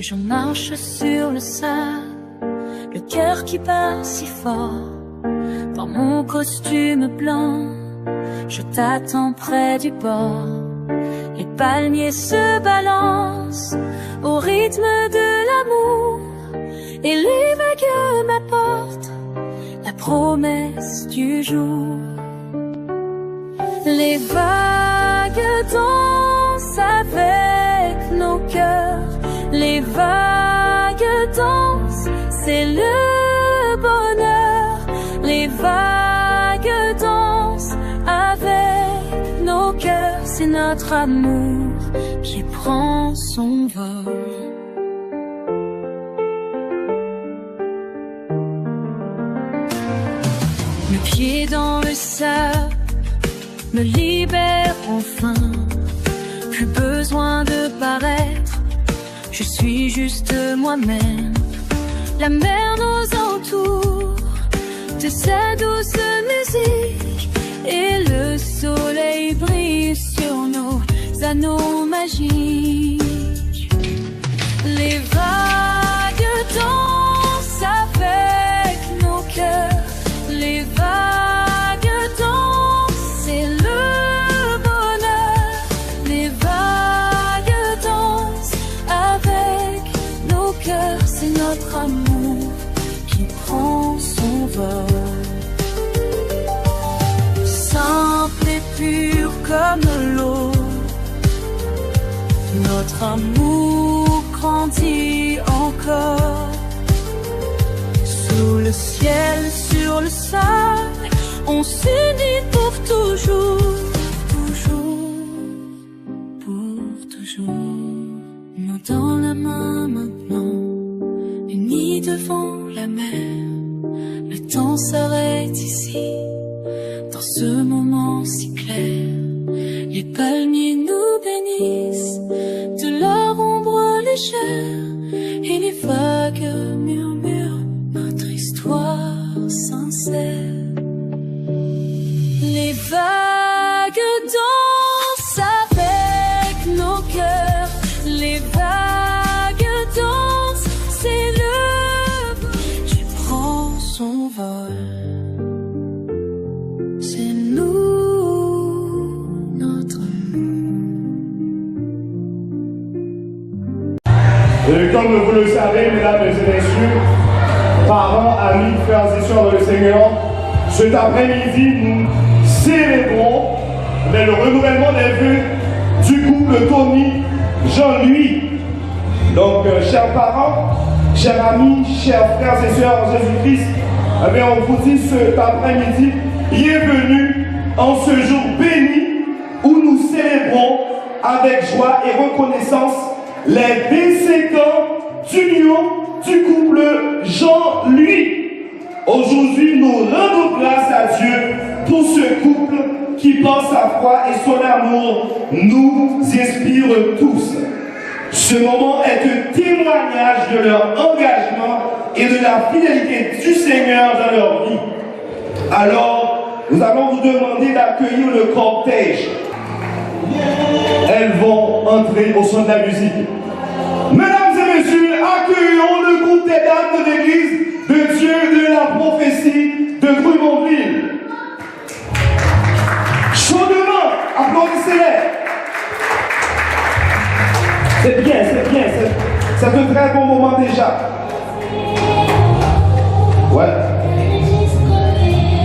Je marche sur le sable, le cœur qui bat si fort. Dans mon costume blanc, je t'attends près du bord. Les palmiers se balancent au rythme de l'amour, et les vagues m'apportent la promesse du jour. Les vagues dansent avec nos cœurs, les vagues dansent, c'est le bonheur. Les vagues dansent avec nos cœurs, c'est notre amour qui prend son vol. Le pied dans le sable me libère enfin. Plus besoin de paraître, je suis juste moi-même. La mer nous entoure de sa douce musique, et le soleil brille sur nos anneaux magiques. Les vagues dansent avec nos cœurs, les vagues dansent, c'est le bonheur. Les vagues dansent avec nos cœurs, c'est notre amour qui prend son vol. Simple et pur comme l'eau, notre amour grandit encore. Sous le ciel, sur le sable, on s'unit pour toujours, toujours, pour toujours. Nous dans la main maintenant, unis devant la mer. Le temps s'arrête ici, dans ce moment si clair. Les palmiers nous bénissent de leur ombre légère, et les vagues murmurent notre histoire sincère. Les vagues dansent avec nos cœurs, les vagues dansent, c'est le vent qui prend son vol. C'est nous, notre Et comme vous le savez, mesdames et messieurs, parents, amis, frères et sœurs dans le Seigneur, cet après-midi, nous célébrons le renouvellement des vœux du couple Tony Jean-Louis. Donc, chers parents, chers amis, chers frères et sœurs en Jésus-Christ, on vous dit cet après-midi, bienvenue en ce jour béni où nous célébrons avec joie et reconnaissance les 25 ans d'union du couple Jean-Louis. Aujourd'hui, nous rendons grâce à Dieu pour ce couple qui, par sa foi et son amour, nous inspire tous. Ce moment est un témoignage de leur engagement et de la fidélité du Seigneur dans leur vie. Alors, nous allons vous demander d'accueillir le cortège. Elles vont entrer au son de la musique. Mesdames et messieurs, accueillons le groupe des dames de l'église de Dieu de la prophétie de Drummondville. Chaudement, applaudissez-les. C'est bien, c'est un très bon moment déjà. Ouais.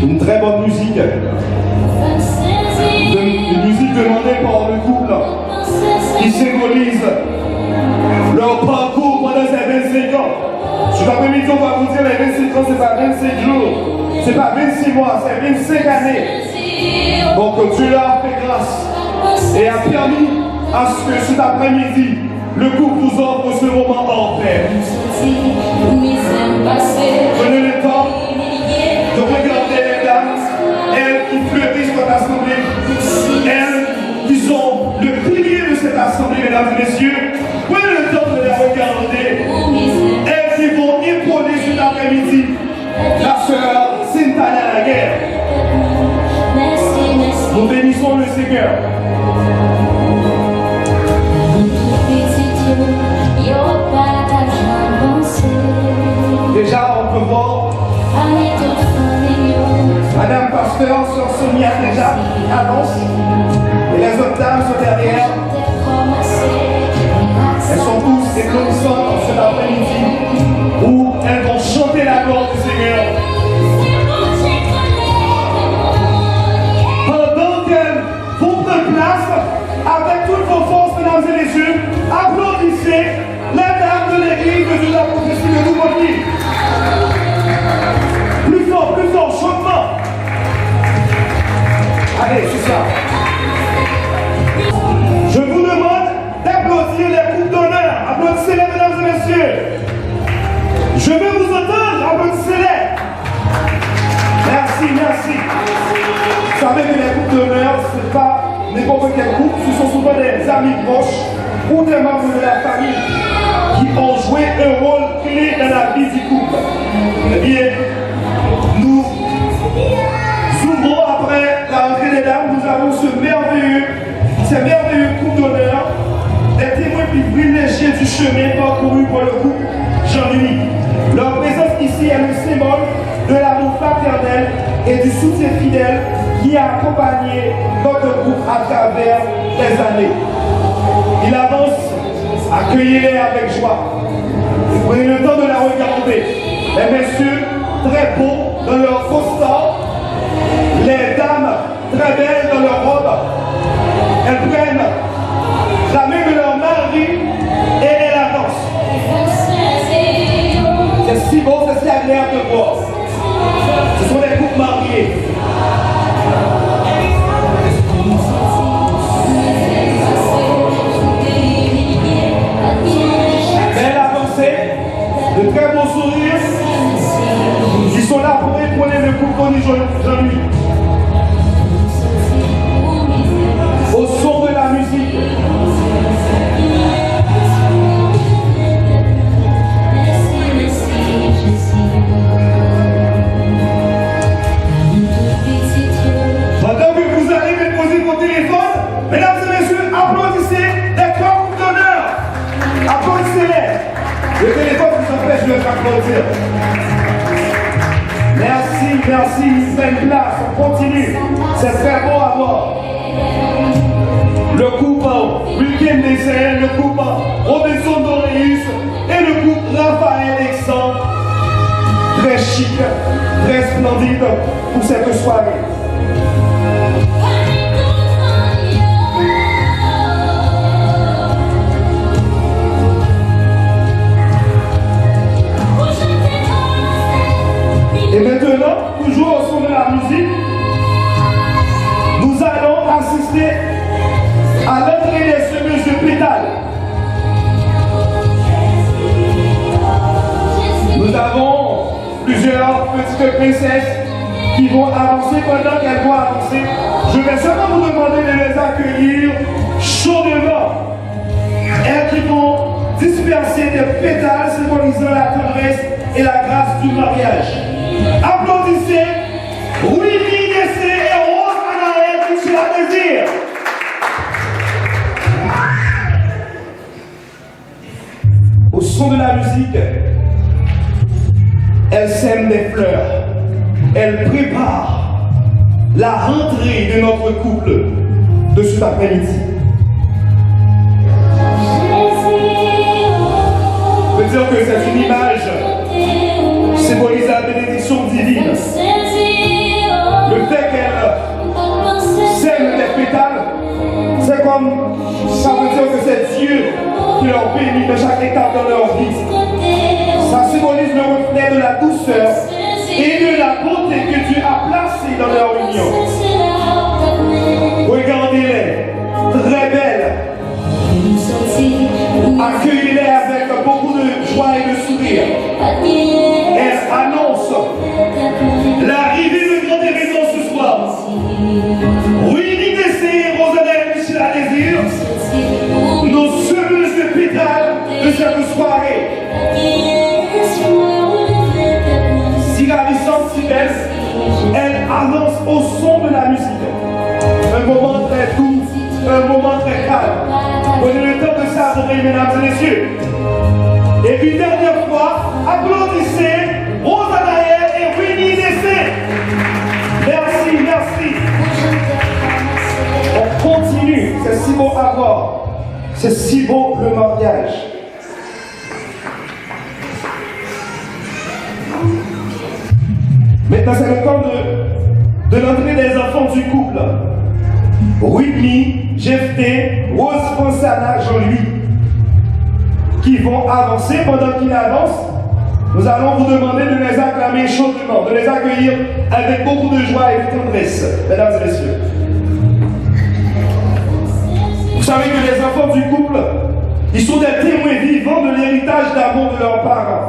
Une très bonne musique. Une musique demandée par le couple qui symbolise leur parcours pendant ces 25 ans. Cet après-midi, on va vous dire les 25 ans, c'est pas 25 jours, c'est pas 26 mois, c'est 25 années. Donc Dieu leur a fait grâce et a permis à ce que cet après-midi, le couple vous offre ce moment hors pair. Prenez le temps de regarder les dames, elles qui fleurissent votre assemblée, elles qui sont le pilier de cette assemblée, mesdames et messieurs. Prenez le temps de les regarder, elles qui vont épauler cet après-midi la sœur Cynthia Laguerre. Nous bénissons le Seigneur. Your Déjà, on peut voir Madame Pasteur, Sœur Sonia déjà avance. Et les autres dames sont derrière. Elles sont tous éclatantes en cet après-midi où elles vont chanter la gloire du Seigneur. Pendant qu'elles vont prendre place, avec toutes vos forces, mesdames et messieurs, applaudissez les dames de l'église de la prophétie de Nouveau-Vie. Plus fort, chaudement. Allez, c'est ça. Je vous demande d'applaudir les coupes d'honneur. Applaudissez-les, mesdames et messieurs. Je veux vous entendre, applaudissez-les. Merci, merci. Vous savez que les coupes d'honneur, ce n'est pas n'importe quelle coupe, ce sont souvent des amis proches ou des membres de la famille qui ont joué un rôle clé dans la vie du couple. Eh bien, nous ouvrons après la rentrée des dames, nous avons ces merveilleux coups d'honneur, des témoins privilégiés du chemin parcouru pour le couple Jean-Louis. Leur présence ici est le symbole de l'amour fraternel et du soutien fidèle qui a accompagné notre groupe à travers les années. Il avance, accueillez-les avec joie. Prenez le temps de la regarder. Les messieurs, très beaux dans leur costard, les dames, très belles dans leur robe. Elles prennent la main de leur mari et elles avancent. C'est si beau, c'est si agréable de voir. Ce sont des couples mariés. Belle avancée, de très beaux sourires. Ils sont là pour épauler le couple Tony Jean-Louis. Au son de la musique. Pendant que vous allez me poser vos téléphones, mesdames et messieurs, applaudissez les trois coupes d'honneur. Applaudissez-les. Le téléphone vous empêche de les applaudir. Merci, merci, ils prennent place, on continue. C'est très beau à voir. Le couple Week-end Dessert, le couple Robinson Doréus et le couple Raphaël Alexandre. Très chic, très splendide pour cette soirée. Et maintenant, toujours au son de la musique, nous allons assister à l'entrée des semeuses de pétales. Nous avons plusieurs petites princesses qui vont avancer pendant qu'elles vont avancer. Je vais seulement vous demander de les accueillir chaudement. Elles qui vont disperser des pétales symbolisant la tendresse et la grâce du mariage. Applaudissez Willy Dessé et Rose Anaël Michel Désir. Au son de la musique, elle sème des fleurs. Elle prépare la rentrée de notre couple de cet après-midi. Je veux dire que c'est une image qui symbolise la bénédiction divine. Le fait qu'elle sème des pétales, c'est comme ça veut dire que c'est Dieu qui leur bénit de chaque étape dans leur vie. Ça symbolise le reflet de la douceur et de la beauté que Dieu a placée dans leur union. Regardez-les, très belles. Accueillez-les avec beaucoup de joie et de sourire. Elles annoncent l'arrivée de grand événement ce soir. Willy Dessé et Rosanel Michel Désir, nos semeuses de pétales de cette soirée. Si ravissante, si belle, elle avance au son de la musique. Un moment très doux, un moment très calme. Prenez le temps de savourer, mesdames et messieurs. Et une dernière fois, applaudissez si beau à voir. C'est si beau le mariage. Maintenant, c'est le temps de l'entrée des enfants du couple. Whitney, Jephté, Rose Fonsana, Jean-Louis, qui vont avancer. Pendant qu'ils avancent, nous allons vous demander de les acclamer chaudement, de les accueillir avec beaucoup de joie et de tendresse, mesdames et messieurs. Vous savez que les enfants du couple, ils sont des témoins vivants de l'héritage d'amour de leurs parents.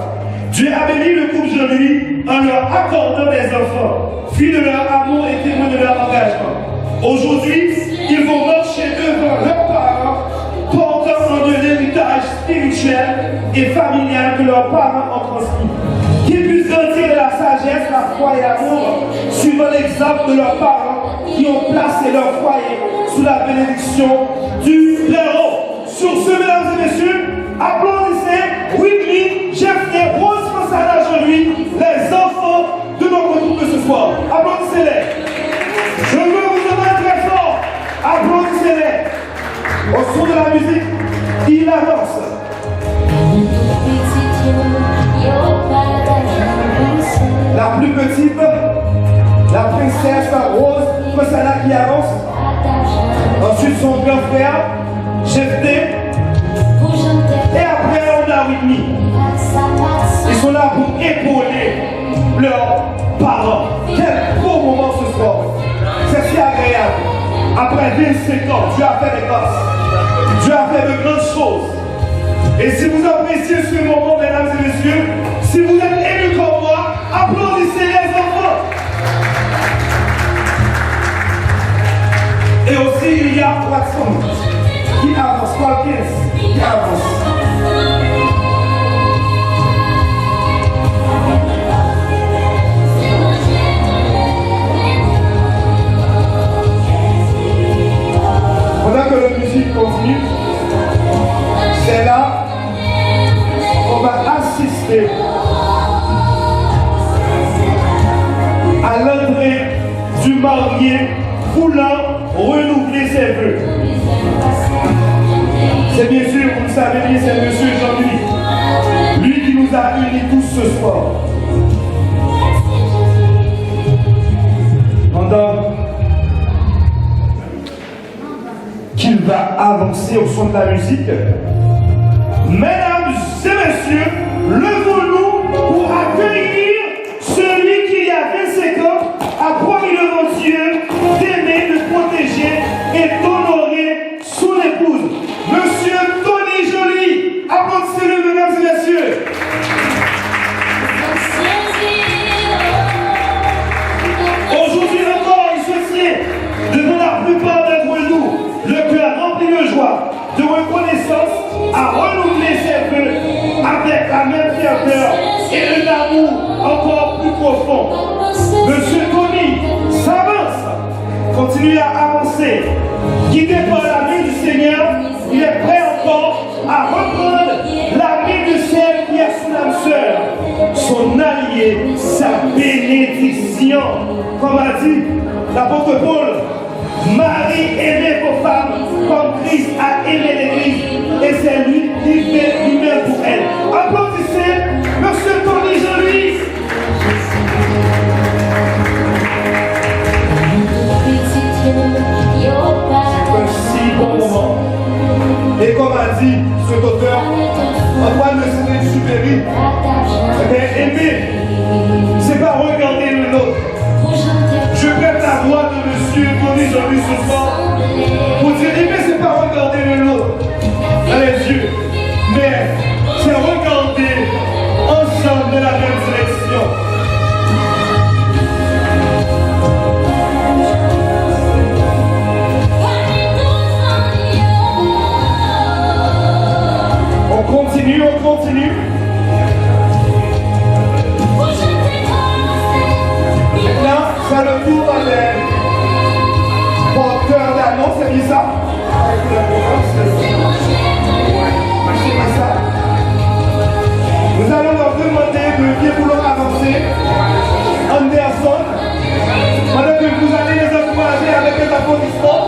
Dieu a béni le couple Jean-Louis en leur accordant des enfants, fruits de leur amour et témoins de leur engagement. Aujourd'hui, ils vont marcher devant leurs parents, portant en eux l'héritage spirituel et familial que leurs parents ont transmis. Qu'ils puissent grandir de la sagesse, la foi et l'amour, suivant l'exemple de leurs parents qui ont placé leur foyer sous la bénédiction du Très-Haut. Sur ce, mesdames et messieurs, applaudissez Whitney, Jephté, Rose Fonsana, Jean-Louis, les enfants de notre groupe de ce soir. Applaudissez-les. Je veux vous demander très fort. Applaudissez-les. Au son de la musique, il avance. La plus petite, la princesse Rose Fonsana qui avance. Ensuite son grand frère, Jephté. Et après on a Whitney. Ils sont là pour épauler leurs parents. Quel beau moment ce soir. C'est si agréable. Après 25 ans, Dieu a fait des grâces. Dieu a fait de grandes choses. Et si vous appréciez ce moment, mesdames et messieurs, si vous êtes émus comme moi, applaudissez les enfants. Et aussi, il y a Watson qui avance, Walkins qui avance. Pendant que la musique continue, c'est là qu'on va assister à l'entrée du marié voulant renouveler ses vœux. C'est bien sûr, vous le savez bien, c'est monsieur Jean-Louis, lui qui nous a unis tous ce soir. Pendant qu'il va avancer au son de la musique, mesdames et messieurs, levons-nous pour accueillir celui qui, il y a 25 ans, a promis devant Dieu d'aimer, de protéger et d'honorer son épouse. Monsieur Tony Joly, applaudissez-le, mesdames et messieurs. Aujourd'hui encore, il se tient devant la plupart d'entre nous, le cœur rempli de joie, de reconnaissance, à renouveler ses vœux avec la même ferveur et un amour encore plus profond. Monsieur Tony s'avance, continue à avancer, guidé par la main du Seigneur, il est prêt encore à reprendre la main de celle qui est sous l'âme sœur, son allié, sa bénédiction. Comme a dit l'apôtre Paul, Marie aimait vos femmes comme Christ a aimé l'Église et c'est lui qui fait lui-même pour elle. Applaudissez Monsieur Tony Joly. C'est un si bon moment. Et comme a dit cet auteur, Antoine de Saint-Exupéry, aimer, c'est pas regarder l'autre. Je prête la voix de Monsieur Tony Joly ce soir pour dire aimer, c'est pas regarder l'autre dans les yeux, mais c'est regarder ensemble de la même direction. On continue, on continue. Maintenant, c'est le tour des porteurs d'annonce, c'est bien ça? Nous allons leur demander de bien vouloir avancer. Anderson, pendant que vous allez les encourager avec les applaudissements.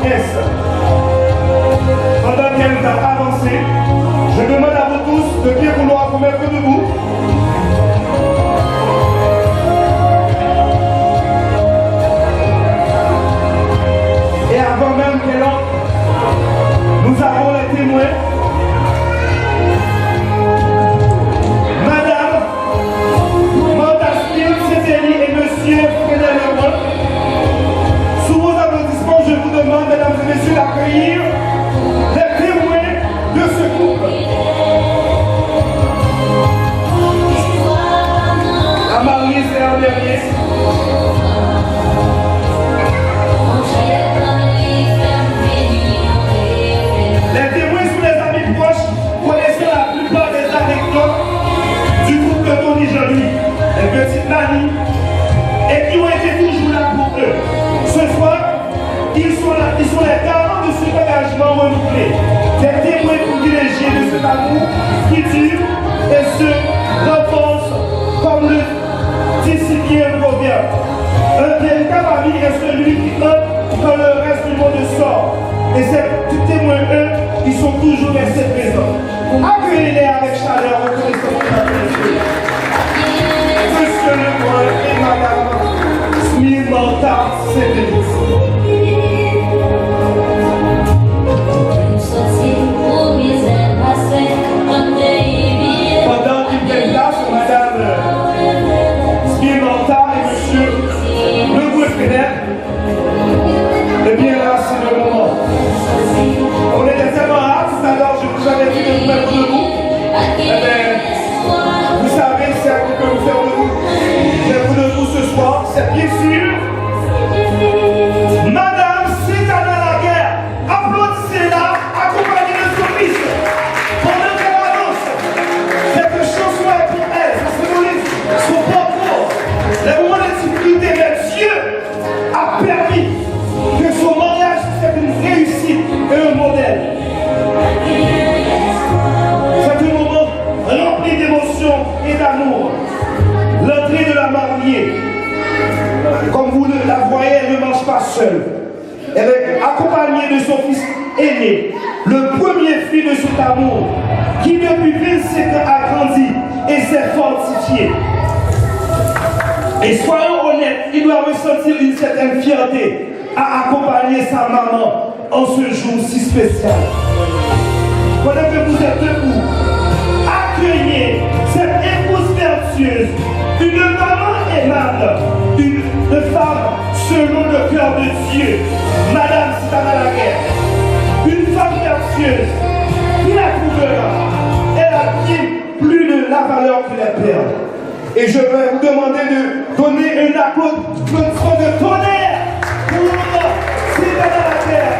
l'orchestre. Pendant qu'elle va avancer, je demande à vous tous de bien vouloir vous mettre debout. Et avant même qu'elle entre, nous avons les témoins. Madame Mantasquine Cétélie et Monsieur Frédéric Lebrun. Sous vos applaudissements, je vous demande, mesdames et messieurs, d'accueillir les témoins de ce couple. La mariée, c'est un dernier. Les témoins sont les amis proches, connaissant la plupart des anecdotes du couple Tony Joly, les petites Nani, et qui ont été toujours là pour eux. Ce soir, ils sont les garants de cet engagement renouvelé, des témoins privilégiés de cet amour qui dure et se renforce comme le dit si bien le proverbe. Un véritable ami est celui qui entre quand le reste du monde sort. Et ces témoins, eux, ils sont toujours restés présents. Accueillez-les avec chaleur, reconnaissance de la Monsieur Lebrun et Madame Smith Mortard, c'est pendant qu'ils prennent place, Madame Smith Mortard et Monsieur Lebrun Frédéric, eh bien là, c'est le moment. On était tellement hâte, tout à l'heure, je vous avais dit de vous mettre debout. Eh bien, vous savez, c'est à qui peut vous faire debout. Mettez-vous debout ce soir, c'est bien sûr Madame Cétana Laguerre. Applaudissez-la, accompagnée de son fils. Pendant qu'elle avance, cette chanson est pour elle, ça symbolise son parcours. Les moments de difficulté, mais Dieu a permis que son mariage soit une réussite et un modèle. C'est un moment rempli d'émotions et d'amour. L'entrée de la mariée, comme vous la voyez, elle ne marche pas seule. Elle est accompagnée de son fils aîné, le premier fils de cet amour, qui depuis 25 ans a grandi et s'est fortifié. Et soyons honnêtes, il doit ressentir une certaine fierté à accompagner sa maman en ce jour si spécial. Pendant que vous êtes debout, accueillez cette épouse vertueuse, une maman aimable, une femme selon le cœur de Dieu, Madame Cétana Laguerre, une femme vertueuse qui la trouvera, elle a bien plus de la valeur que les perles. Et je vais vous demander de donner un applaudissement de tonnerre pour Cétana Laguerre.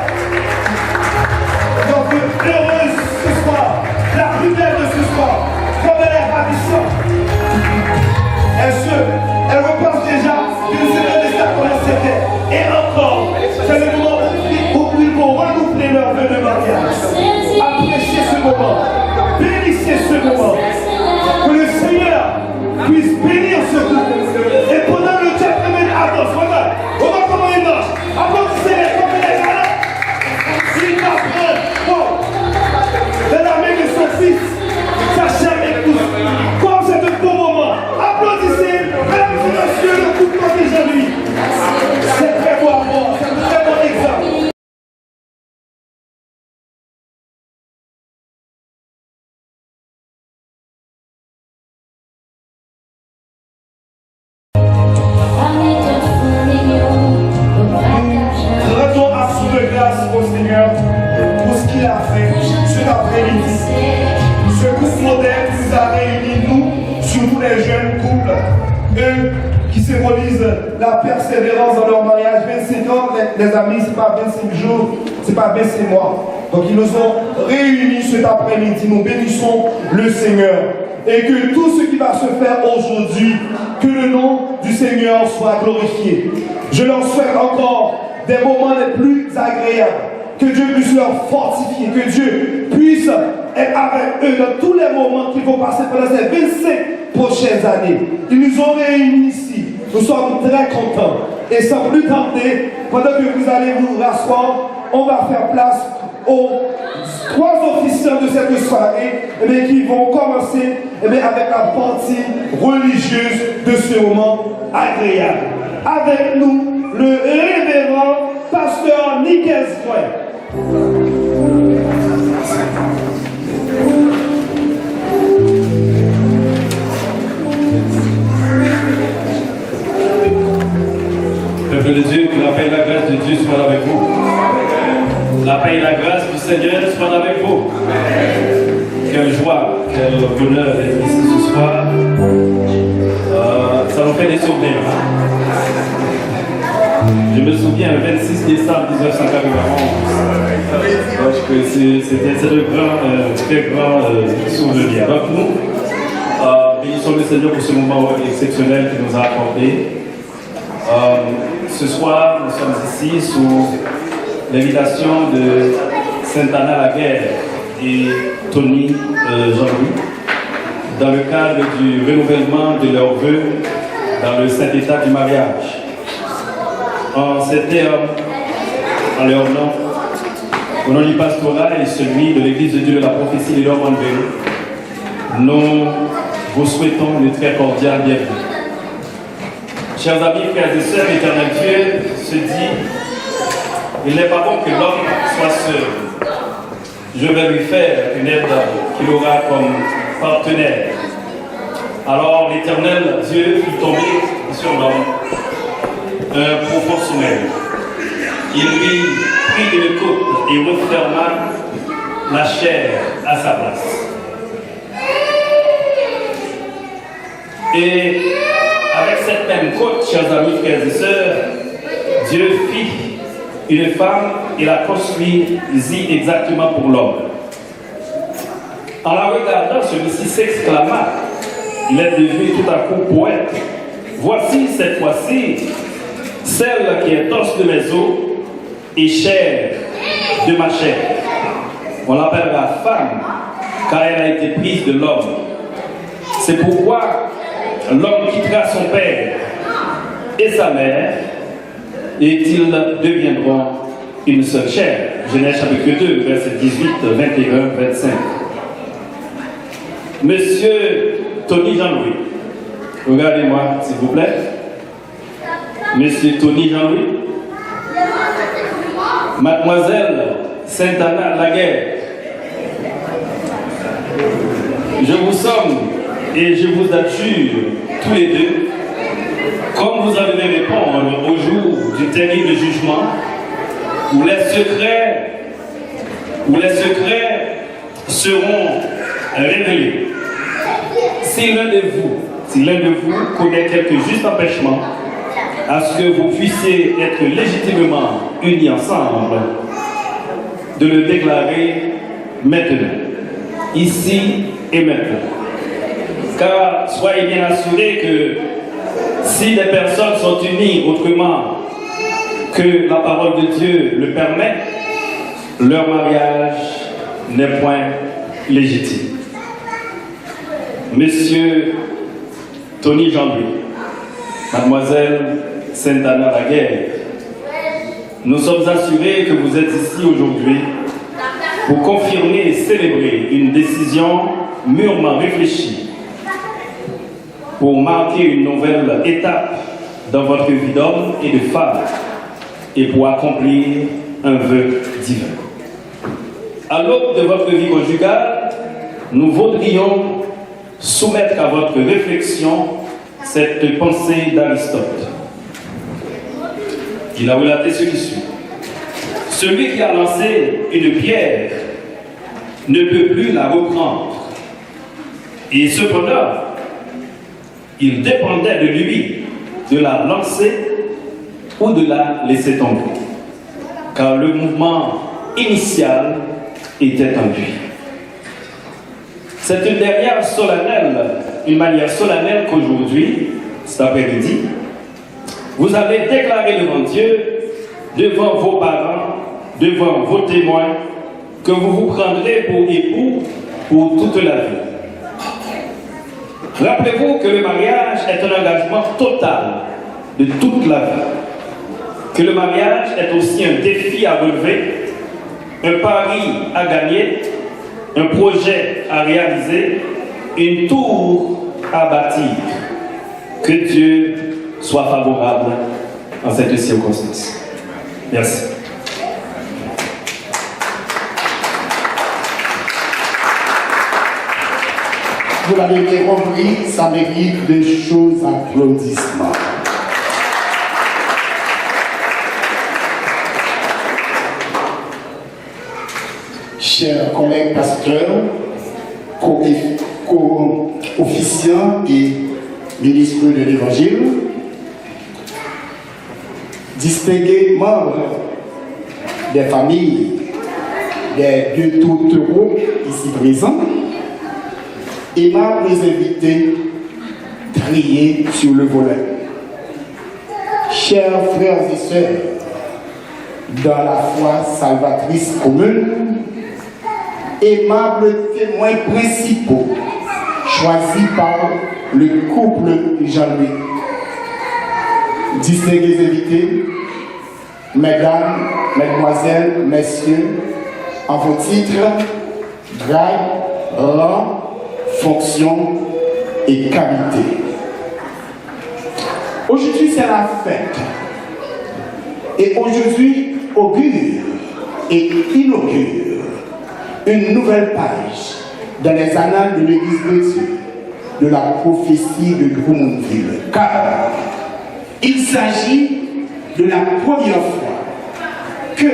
Donc, heureuse ce soir, la plus belle de ce soir, comme elle est ravissante. Elle repense déjà qu'une semaine de ça comment c'était. Et encore, c'est le moment où ils vont renouveler leur vœu de mariage. Appréciez ce moment, bénissez ce moment. Que le Seigneur puisse bénir ce couple. Et pendant le gentleman avance, regarde comment il marche. Applaudissez-les comme il est là. Il va prendre de la main de son fils, sa chère épouse. Comme c'est un beau moment. Applaudissez, mesdames et messieurs, le couple déjà lui. C'est très beau à voir, c'est un très bon exemple. Rendons action de grâce au Seigneur pour ce qu'il a fait cet après-midi. Ce couple modèle nous a réunis, nous, surtout les jeunes couples, eux qui symbolisent la persévérance dans leur mariage. 25 ans, les amis, ce n'est pas 25 jours, ce n'est pas 25 mois. Donc ils nous ont réunis cet après-midi. Nous bénissons le Seigneur. Et que tout ce qui va se faire aujourd'hui, que le nom du Seigneur soit glorifié. Je leur souhaite encore des moments les plus agréables. Que Dieu puisse leur fortifier, que Dieu puisse être avec eux dans tous les moments qu'ils vont passer pendant ces 25 prochaines années. Ils nous ont réunis ici. Nous sommes très contents. Et sans plus tarder, pendant que vous allez vous rasseoir, on va faire place aux 3 officiants de cette soirée qui vont commencer avec la partie religieuse de ce moment agréable. Avec nous, le révérend pasteur Nikel Square. Peuple de Dieu, que la paix et la grâce de Dieu soient avec vous. La paix et la grâce du Seigneur soient avec vous. Quelle joie, quel bonheur d'être ici ce soir. Ça nous fait des souvenirs. Je me souviens, le 26 décembre 1991. C'est un très grand souvenir. Donc nous, bénissons le Seigneur pour ce moment exceptionnel qu'il nous a accordé. Ce soir, nous sommes ici sous l'invitation de Sainte-Anna Laguerre et Tony Jean-Louis dans le cadre du renouvellement de leurs vœux dans le saint état du mariage. En ces termes, en leur nom, au nom du pastorat et celui de l'Église de Dieu de la prophétie de l'homme en nous vous souhaitons une très cordiale bienvenue. Chers amis, frères et sœurs, l'éternel Dieu se dit, il n'est pas bon que l'homme soit seul. Je vais lui faire une aide qu'il aura comme partenaire. Alors l'éternel Dieu fit tomber sur l'homme un profond sommeil. Il lui prit une coupe et referma la chair à sa place. Et avec cette même côte, chers amis, frères et sœurs, Dieu fit une femme et la construisit exactement pour l'homme. En la regardant, celui-ci s'exclama, il est devenu tout à coup poète. Voici cette fois-ci celle qui est os de mes os et chair de ma chair. On l'appellera femme, car elle a été prise de l'homme. C'est pourquoi l'homme quittera son père et sa mère, et ils deviendront une seule chair. Genèse chapitre 2, versets 18, 21, 25. Monsieur Tony Jean-Louis, regardez-moi s'il vous plaît. Monsieur Tony Jean-Louis, Mademoiselle Sainte-Anna Laguerre, je vous somme et je vous adjure tous les deux, comme vous allez répondre au jour du terrible jugement, où les secrets seront révélés. Si l'un de vous connaît quelque juste empêchement à ce que vous puissiez être légitimement unis ensemble, de le déclarer maintenant, ici et maintenant. Car soyez bien assurés que si des personnes sont unies autrement que la parole de Dieu le permet, leur mariage n'est point légitime. Monsieur Tony Jean-Louis, Mademoiselle Sainte-Anna Laguerre, nous sommes assurés que vous êtes ici aujourd'hui pour confirmer et célébrer une décision mûrement réfléchie, pour marquer une nouvelle étape dans votre vie d'homme et de femme et pour accomplir un vœu divin. À l'aube de votre vie conjugale, nous voudrions soumettre à votre réflexion cette pensée d'Aristote. Il a relaté ce qui suit. Celui qui a lancé une pierre ne peut plus la reprendre. Et cependant, il dépendait de lui de la lancer ou de la laisser tomber, car le mouvement initial était en lui. C'est une manière solennelle qu'aujourd'hui, cet après-midi, vous allez déclarer devant Dieu, devant vos parents, devant vos témoins, que vous vous prendrez pour époux pour toute la vie. Rappelez-vous que le mariage est un engagement total de toute la vie. que le mariage est aussi un défi à relever, un pari à gagner, un projet à réaliser, une tour à bâtir. Que Dieu soit favorable en cette circonstance. Merci. Vous l'avez bien compris, ça mérite de choses applaudissements. Chers collègues pasteurs, co-officiants et ministres de l'Évangile, distingués membres des familles des deux tourtereaux ici présents, aimables invités triés sur le volet. Chers frères et sœurs, dans la foi salvatrice commune, aimables témoins principaux choisis par le couple Jean-Louis, distingués invités, mesdames, mesdemoiselles, messieurs, en vos titres, grades, rangs, fonctions et qualités. Aujourd'hui, c'est la fête. Et aujourd'hui, augure et inaugure une nouvelle page dans les annales de l'Église de Dieu, de la prophétie de Drummondville. Car il s'agit de la première fois que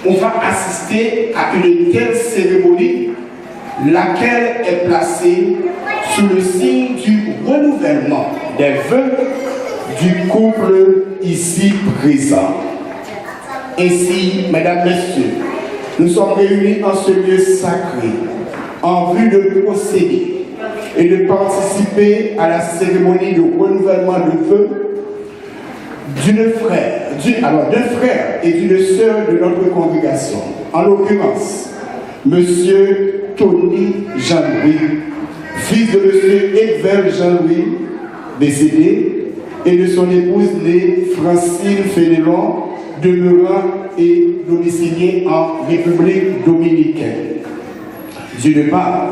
on va assister à une telle cérémonie, laquelle est placée sous le signe du renouvellement des vœux du couple ici présent. Ainsi, mesdames, messieurs, nous sommes réunis en ce lieu sacré en vue de procéder et de participer à la cérémonie de renouvellement de vœux d'un frère et d'une sœur de notre congrégation, en l'occurrence, Monsieur Tony Jean-Louis, fils de Monsieur Edvel Jean-Louis, décédé, et de son épouse née Francine Fénelon, demeurant et domiciliée en République dominicaine. D'une part,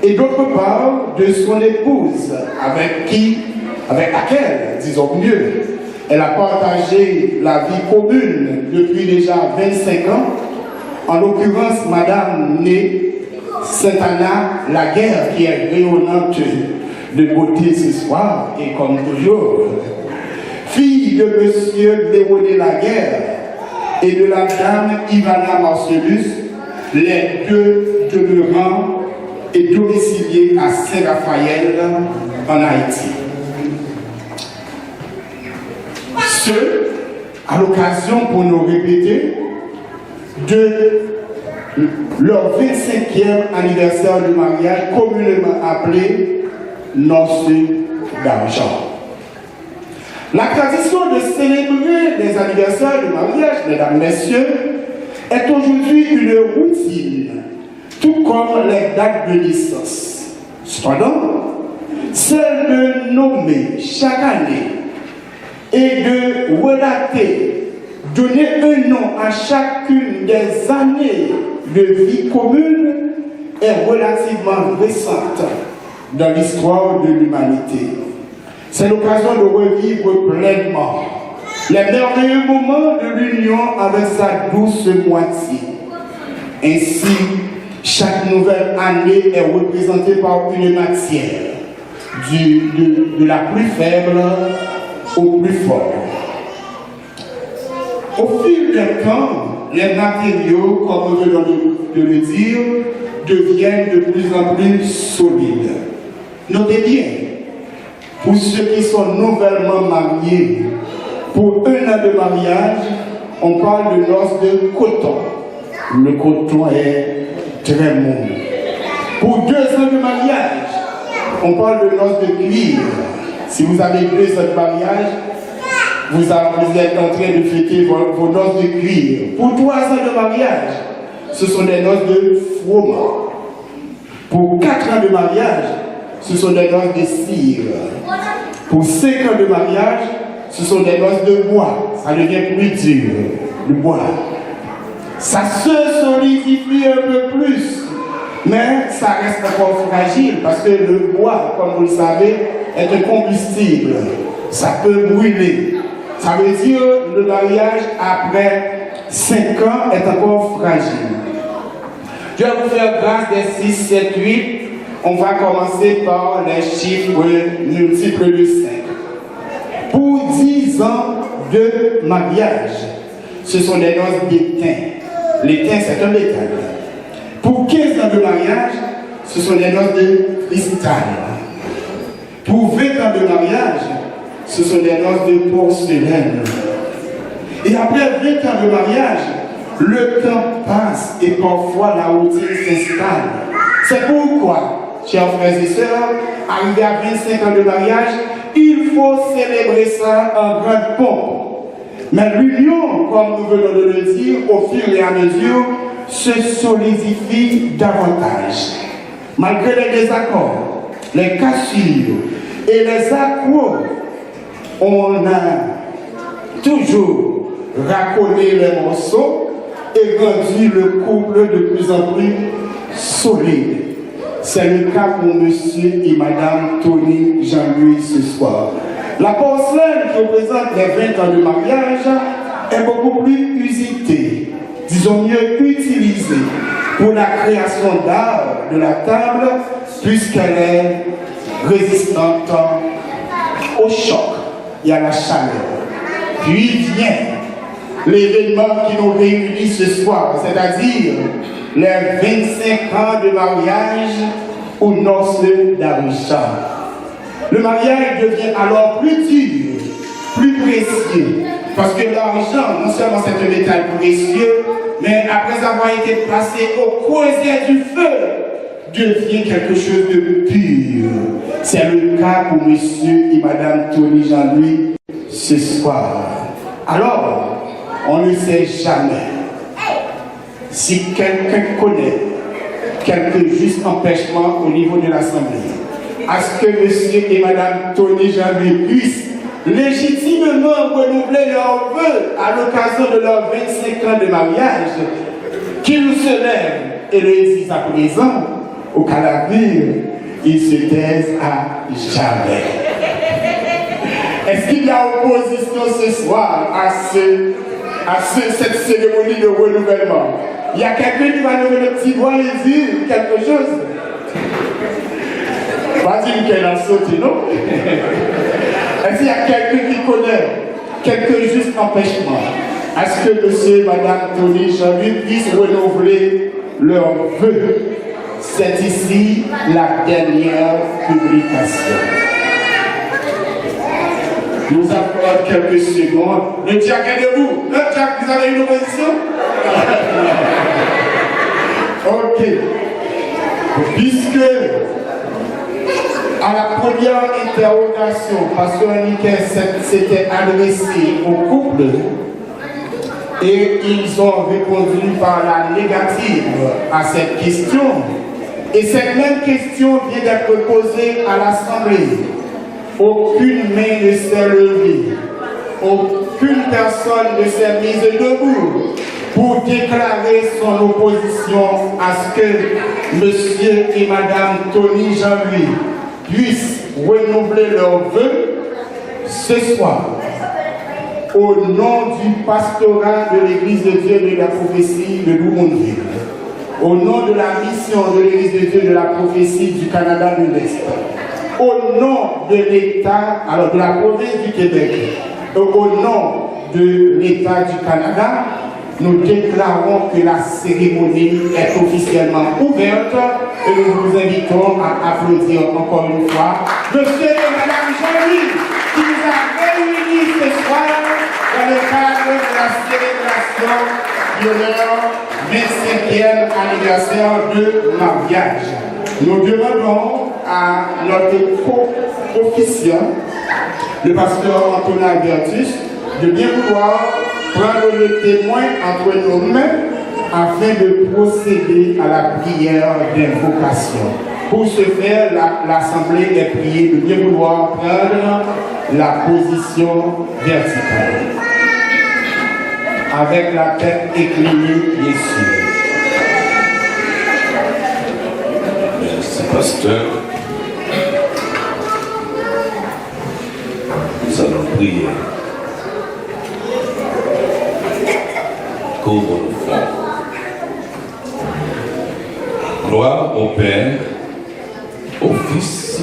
et d'autre part, de son épouse, avec laquelle, disons mieux, elle a partagé la vie commune depuis déjà 25 ans, en l'occurrence Madame née Saint-Anna Laguerre, qui est rayonnante de beauté ce soir, et comme toujours, fille de Monsieur Léoné Laguerre et de la Dame Ivana Marcellus, les deux demeurant et domiciliés à Saint-Raphaël en Haïti. Ce, à l'occasion pour nous répéter de leur 25e anniversaire de mariage, communément appelé noces d'argent. La tradition de célébrer les anniversaires de mariage, mesdames, messieurs, est aujourd'hui une routine, tout comme les dates de naissance. Cependant, celle de nommer chaque année et de relater, donner un nom à chacune des années de vie commune est relativement récente dans l'histoire de l'humanité. C'est l'occasion de revivre pleinement les merveilleux moments de l'union avec sa douce moitié. Ainsi, chaque nouvelle année est représentée par une matière, de la plus faible au plus fort. Au fil du temps, les matériaux, comme nous venons de le dire, deviennent de plus en plus solides. Notez bien, pour ceux qui sont nouvellement mariés, pour 1 an de mariage, on parle de noces de coton. Le coton est très mou. Pour 2 ans de mariage, on parle de noces de cuir. Si vous avez 2 ans de mariage, vous êtes en train de fêter vos noces de cuir. Pour 3 ans de mariage, ce sont des noces de froment. Pour 4 ans de mariage, ce sont des noces de cire. Pour 5 ans de mariage, ce sont des noces de bois. Ça devient plus dur, le bois. Ça se solidifie un peu plus, mais ça reste encore fragile parce que le bois, comme vous le savez, est un combustible. Ça peut brûler. Ça veut dire que le mariage, après 5 ans, est encore fragile. Je vais vous faire grâce des 6, 7, 8. On va commencer par les chiffres multiples de 5. Pour 10 ans de mariage, ce sont des noces d'étain. L'étain, c'est un métal. Pour 15 ans de mariage, ce sont des noces de cristal. Pour 20 ans de mariage, ce sont des noces de porcelaine. Et après 20 ans de mariage, le temps passe et parfois la routine s'installe. C'est pourquoi, chers frères et sœurs, arrivé à 25 ans de mariage, il faut célébrer ça en grande pompe. Mais l'union, comme nous venons de le dire, au fur et à mesure, se solidifie davantage. Malgré les désaccords, les cassures et les accros, on a toujours racolé les morceaux et rendu le couple de plus en plus solide. C'est le cas pour monsieur et madame Tony Jean-Louis ce soir. La porcelaine qui représente les 20 ans de mariage est beaucoup plus usitée, disons mieux utilisée, pour la création d'art de la table, puisqu'elle est résistante au choc et à la chaleur. Puis vient l'événement qui nous réunit ce soir, c'est-à-dire les 25 ans de mariage aux noces d'Arusha. Le mariage devient alors plus dur, plus précieux, parce que l'argent, non seulement c'est un métal précieux, mais après avoir été placé au creuset du feu, devient quelque chose de pur. C'est le cas pour monsieur et madame Tony Jean-Louis ce soir. Alors, on ne sait jamais si quelqu'un connaît quelques justes empêchements au niveau de l'Assemblée, à ce que monsieur et madame Tony Jean-Louis puissent légitimement renouveler leurs vœux à l'occasion de leurs 25 ans de mariage, qu'ils se lèvent et le disent à présent, au cas d'avenir, ils se taisent à jamais. Est-ce qu'il y a opposition ce soir à cette cérémonie de renouvellement? Il y a quelqu'un qui va lever le petit doigt et dire quelque chose? Pas dire qu'elle a sauté, non? Est-ce qu'il y a quelqu'un qui connaît quelques justes empêchements à ce que monsieur et madame Tony Jean-Louis puissent renouveler leurs vœux? C'est ici la dernière publication. Nous avons quelques secondes. Le Jack est debout. Le Jack, vous avez une opposition? Ok. Puisque à la première interrogation, Pasteur Niquet s'était adressé au couple et ils ont répondu par la négative à cette question. Et cette même question vient d'être posée à l'Assemblée. Aucune main ne s'est levée, aucune personne ne s'est mise debout pour déclarer son opposition à ce que monsieur et madame Tony Jean-Louis puissent renouveler leurs vœux ce soir au nom du pastorat de l'Église de Dieu de la prophétie de Loumonville, au nom de la mission de l'Église de Dieu de la prophétie du Canada de l'Est, au nom de l'État, alors de la province du Québec, au nom de l'État du Canada, nous déclarons que la cérémonie est officiellement ouverte et nous vous invitons à applaudir encore une fois monsieur et madame Jean-Louis qui nous a réunis ce soir dans le cadre de la célébration de leur 25e anniversaire de mariage. Nous demandons à notre co-officiant, le pasteur Antonin Albertus, de bien vouloir prendre le témoin entre nos mains afin de procéder à la prière d'invocation. Pour ce faire, l'Assemblée est priée de bien vouloir prendre la position verticale, avec la tête inclinée, bien sûr. Merci, pasteur. Nous allons prier. Couvre-nous fort. Gloire au Père, au Fils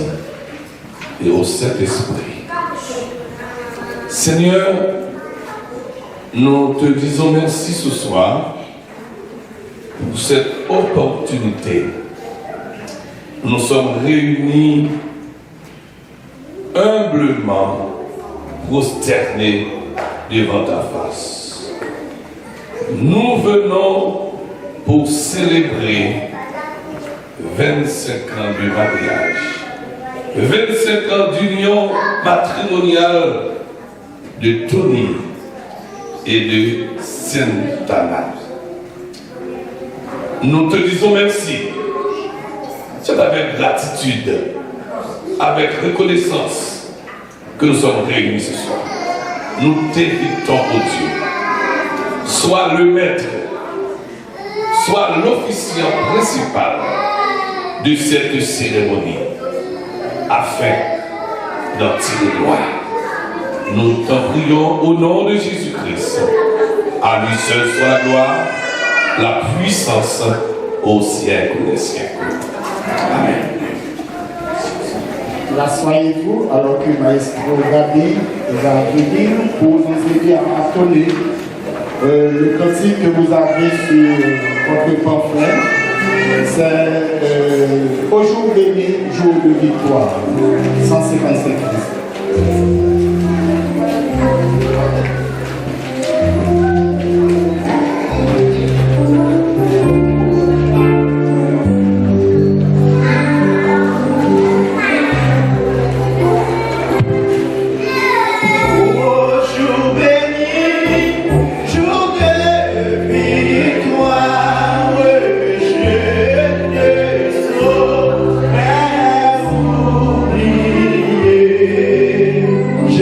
et au Saint-Esprit. Seigneur, nous te disons merci ce soir pour cette opportunité. Nous sommes réunis humblement, prosternés devant ta face. Nous venons pour célébrer 25 ans de mariage, 25 ans d'union matrimoniale de Tony et de Sainte-Anna. Nous te disons merci. C'est avec gratitude, avec reconnaissance que nous sommes réunis ce soir. Nous t'invitons, ô Dieu, sois le maître, sois l'officiant principal de cette cérémonie, afin d'en tirer gloire. Nous t'en prions au nom de Jésus-Christ. À lui seul soit la gloire, la puissance au siècle des siècles. Amen. Rassoyez-vous alors que Maestro Gabi va venir pour nous aider à entonner le cantique que vous avez sur votre pamphlet. C'est au jour béni, jour de victoire, 155 Christ. Je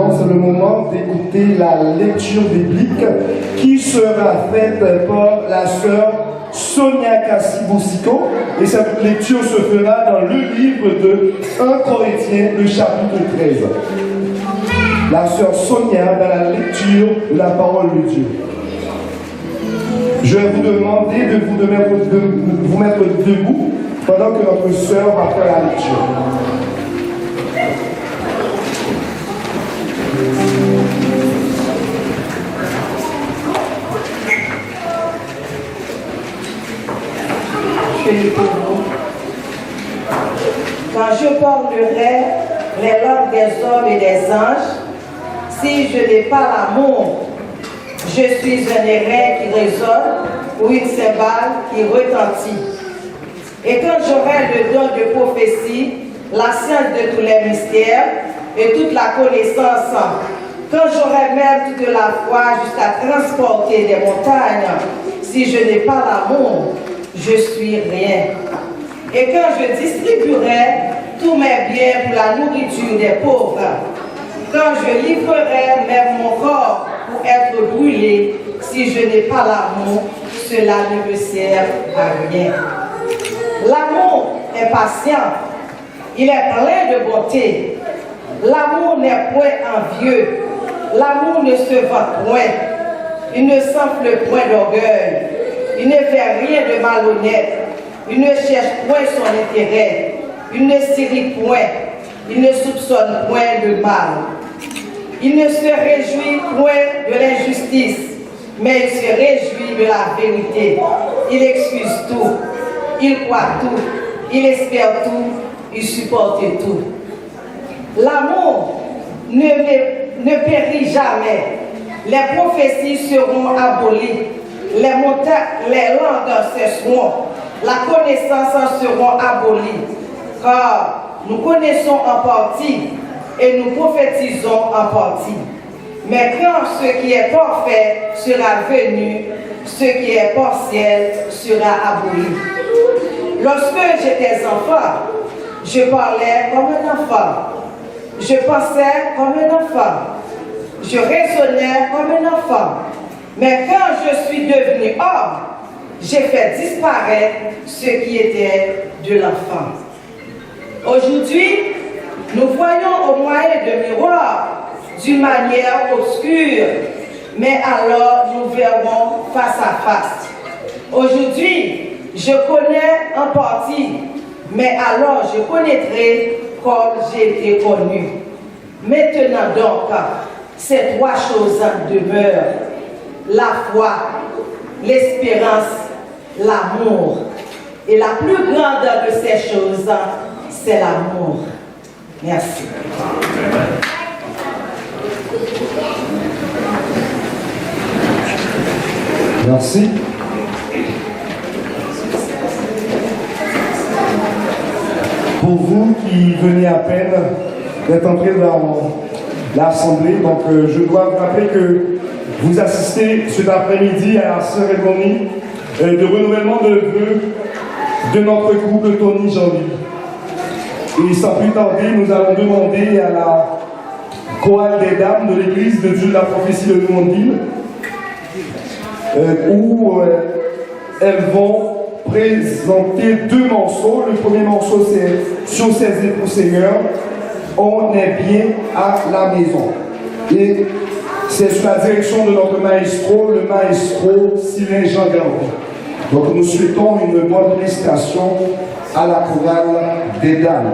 C'est le moment d'écouter la lecture biblique qui sera faite par la sœur Sonia Kassiboussiko, et cette lecture se fera dans le livre de 1 Corinthiens, le chapitre 13. La sœur Sonia dans la lecture de la parole de Dieu. Je vais vous demander de vous mettre debout pendant que notre sœur va faire la lecture. Quand je parlerai les langues des hommes et des anges, si je n'ai pas l'amour, je suis un airain qui résonne ou une cymbale qui retentit. Et quand j'aurai le don de prophétie, la science de tous les mystères et toute la connaissance, quand j'aurai même toute la foi jusqu'à transporter des montagnes, si je n'ai pas l'amour, je suis rien. Et quand je distribuerai tous mes biens pour la nourriture des pauvres, quand je livrerai même mon corps pour être brûlé, si je n'ai pas l'amour, cela ne me sert à rien. L'amour est patient, il est plein de bonté. L'amour n'est point envieux, l'amour ne se vante point, il ne s'enfle point d'orgueil, il ne fait rien de malhonnête, il ne cherche point son intérêt, il ne s'irrite point, il ne soupçonne point de mal. Il ne se réjouit point de l'injustice, mais il se réjouit de la vérité. Il excuse tout, il croit tout, il espère tout, il supporte tout. L'amour ne périt jamais. Les prophéties seront abolies, les langues cesseront, la connaissance seront abolies, car nous connaissons en partie et nous prophétisons en partie. Mais quand ce qui est parfait sera venu, ce qui est partiel sera aboli. Lorsque j'étais enfant, je parlais comme un enfant, je pensais comme un enfant, je raisonnais comme un enfant. Mais quand je suis devenu homme, j'ai fait disparaître ce qui était de l'enfant. Aujourd'hui, nous voyons au moyen de miroir d'une manière obscure, mais alors nous verrons face à face. Aujourd'hui, je connais en partie, mais alors je connaîtrai comme j'ai été connu. Maintenant donc, ces trois choses demeurent: la foi, l'espérance, l'amour. Et la plus grande de ces choses, c'est l'amour. Merci. Merci. Pour vous qui venez à peine d'être entrés dans l'Assemblée, donc je dois vous rappeler que vous assistez cet après-midi à la cérémonie de renouvellement de vœux de notre couple Tony Jean-Louis. Et sans plus tarder, nous allons demander à la chorale des dames de l'église de Dieu de la prophétie de Numondine, où elles vont présenter deux morceaux. Le premier morceau, c'est Sur ses époux Seigneur, on est bien à la maison. Et c'est sous la direction de notre maestro, le maestro Sylvain Jean Garvey. Donc nous souhaitons une bonne prestation à la chorale des dames.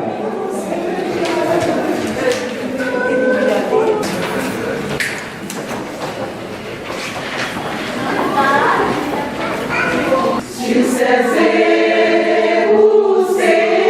Sur ses époux, Seigneur.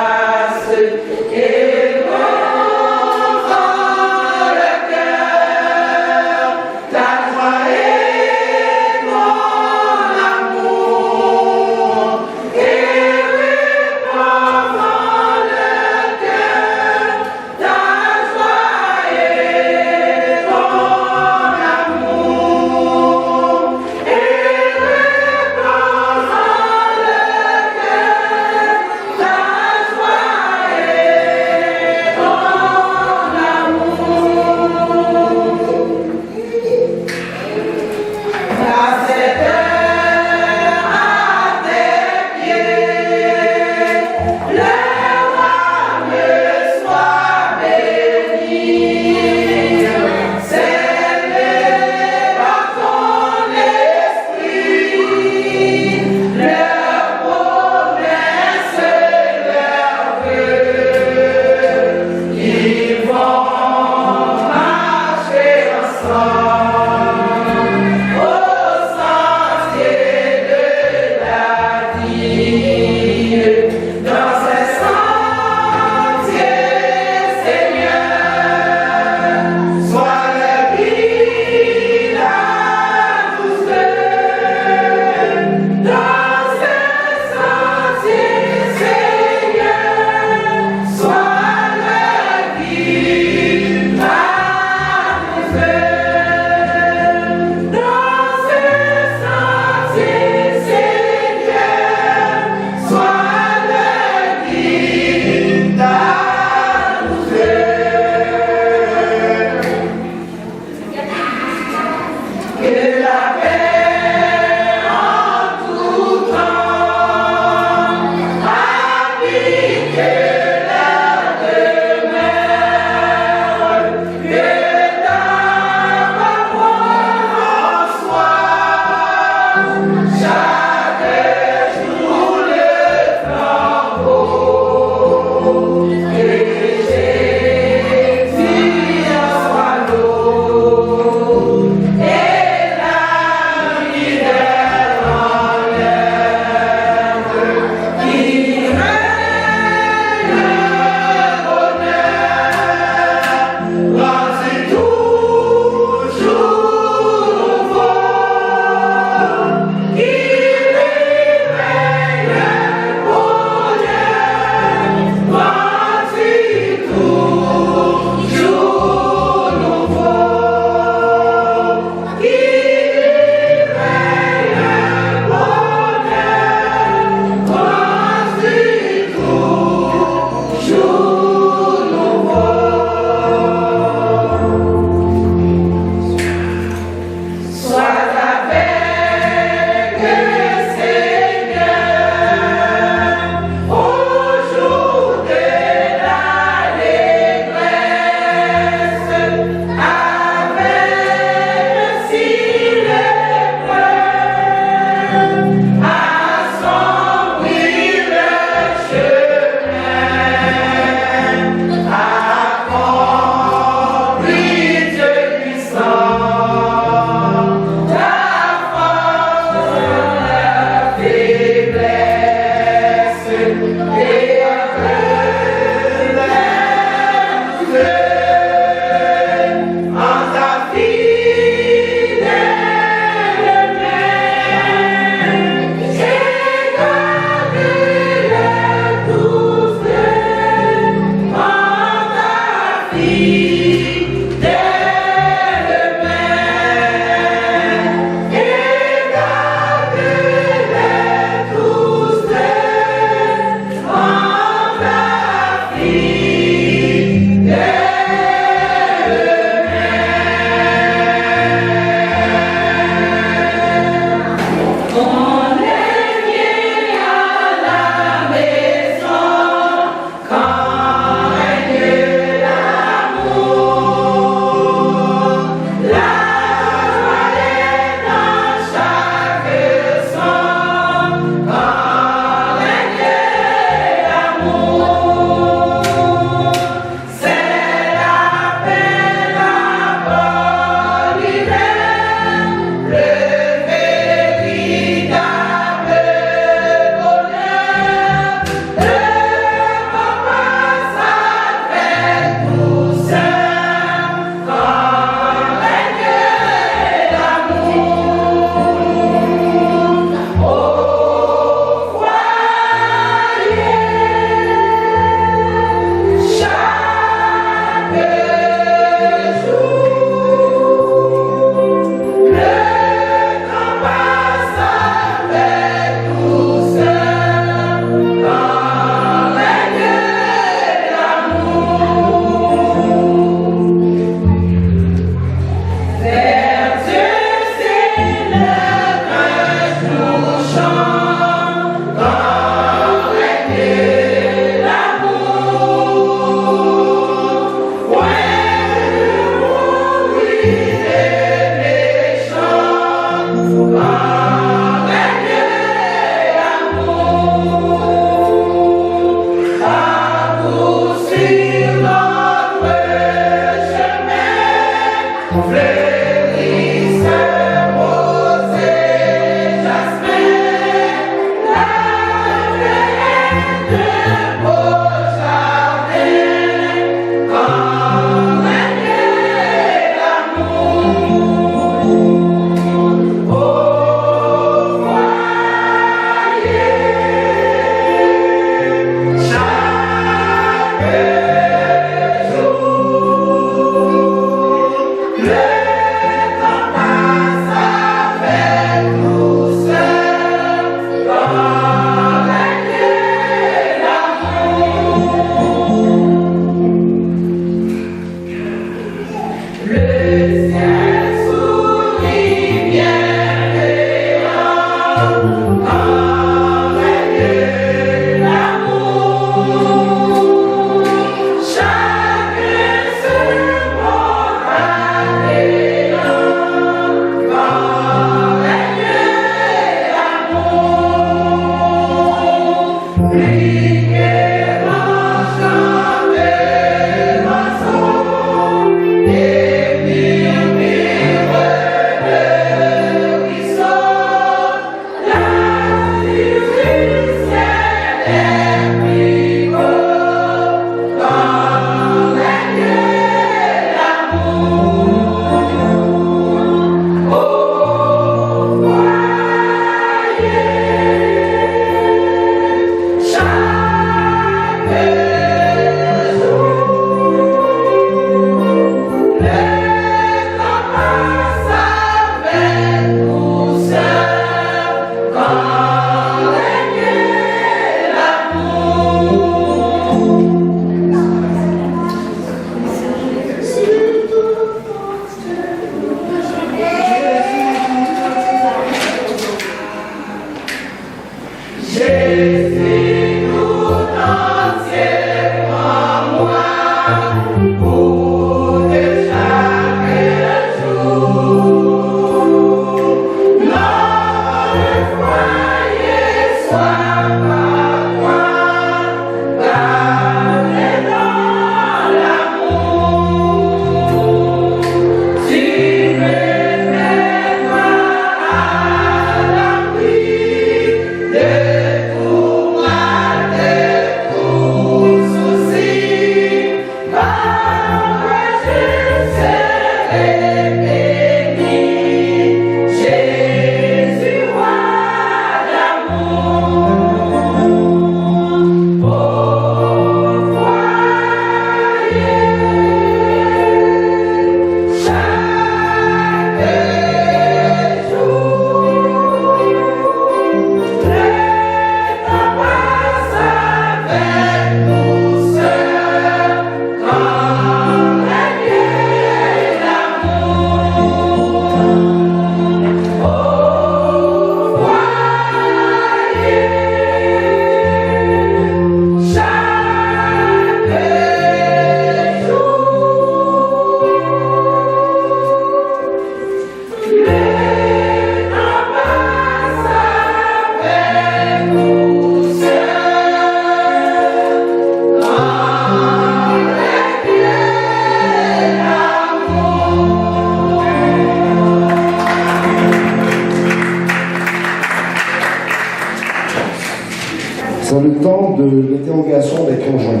C'est le temps de l'interrogation des conjoints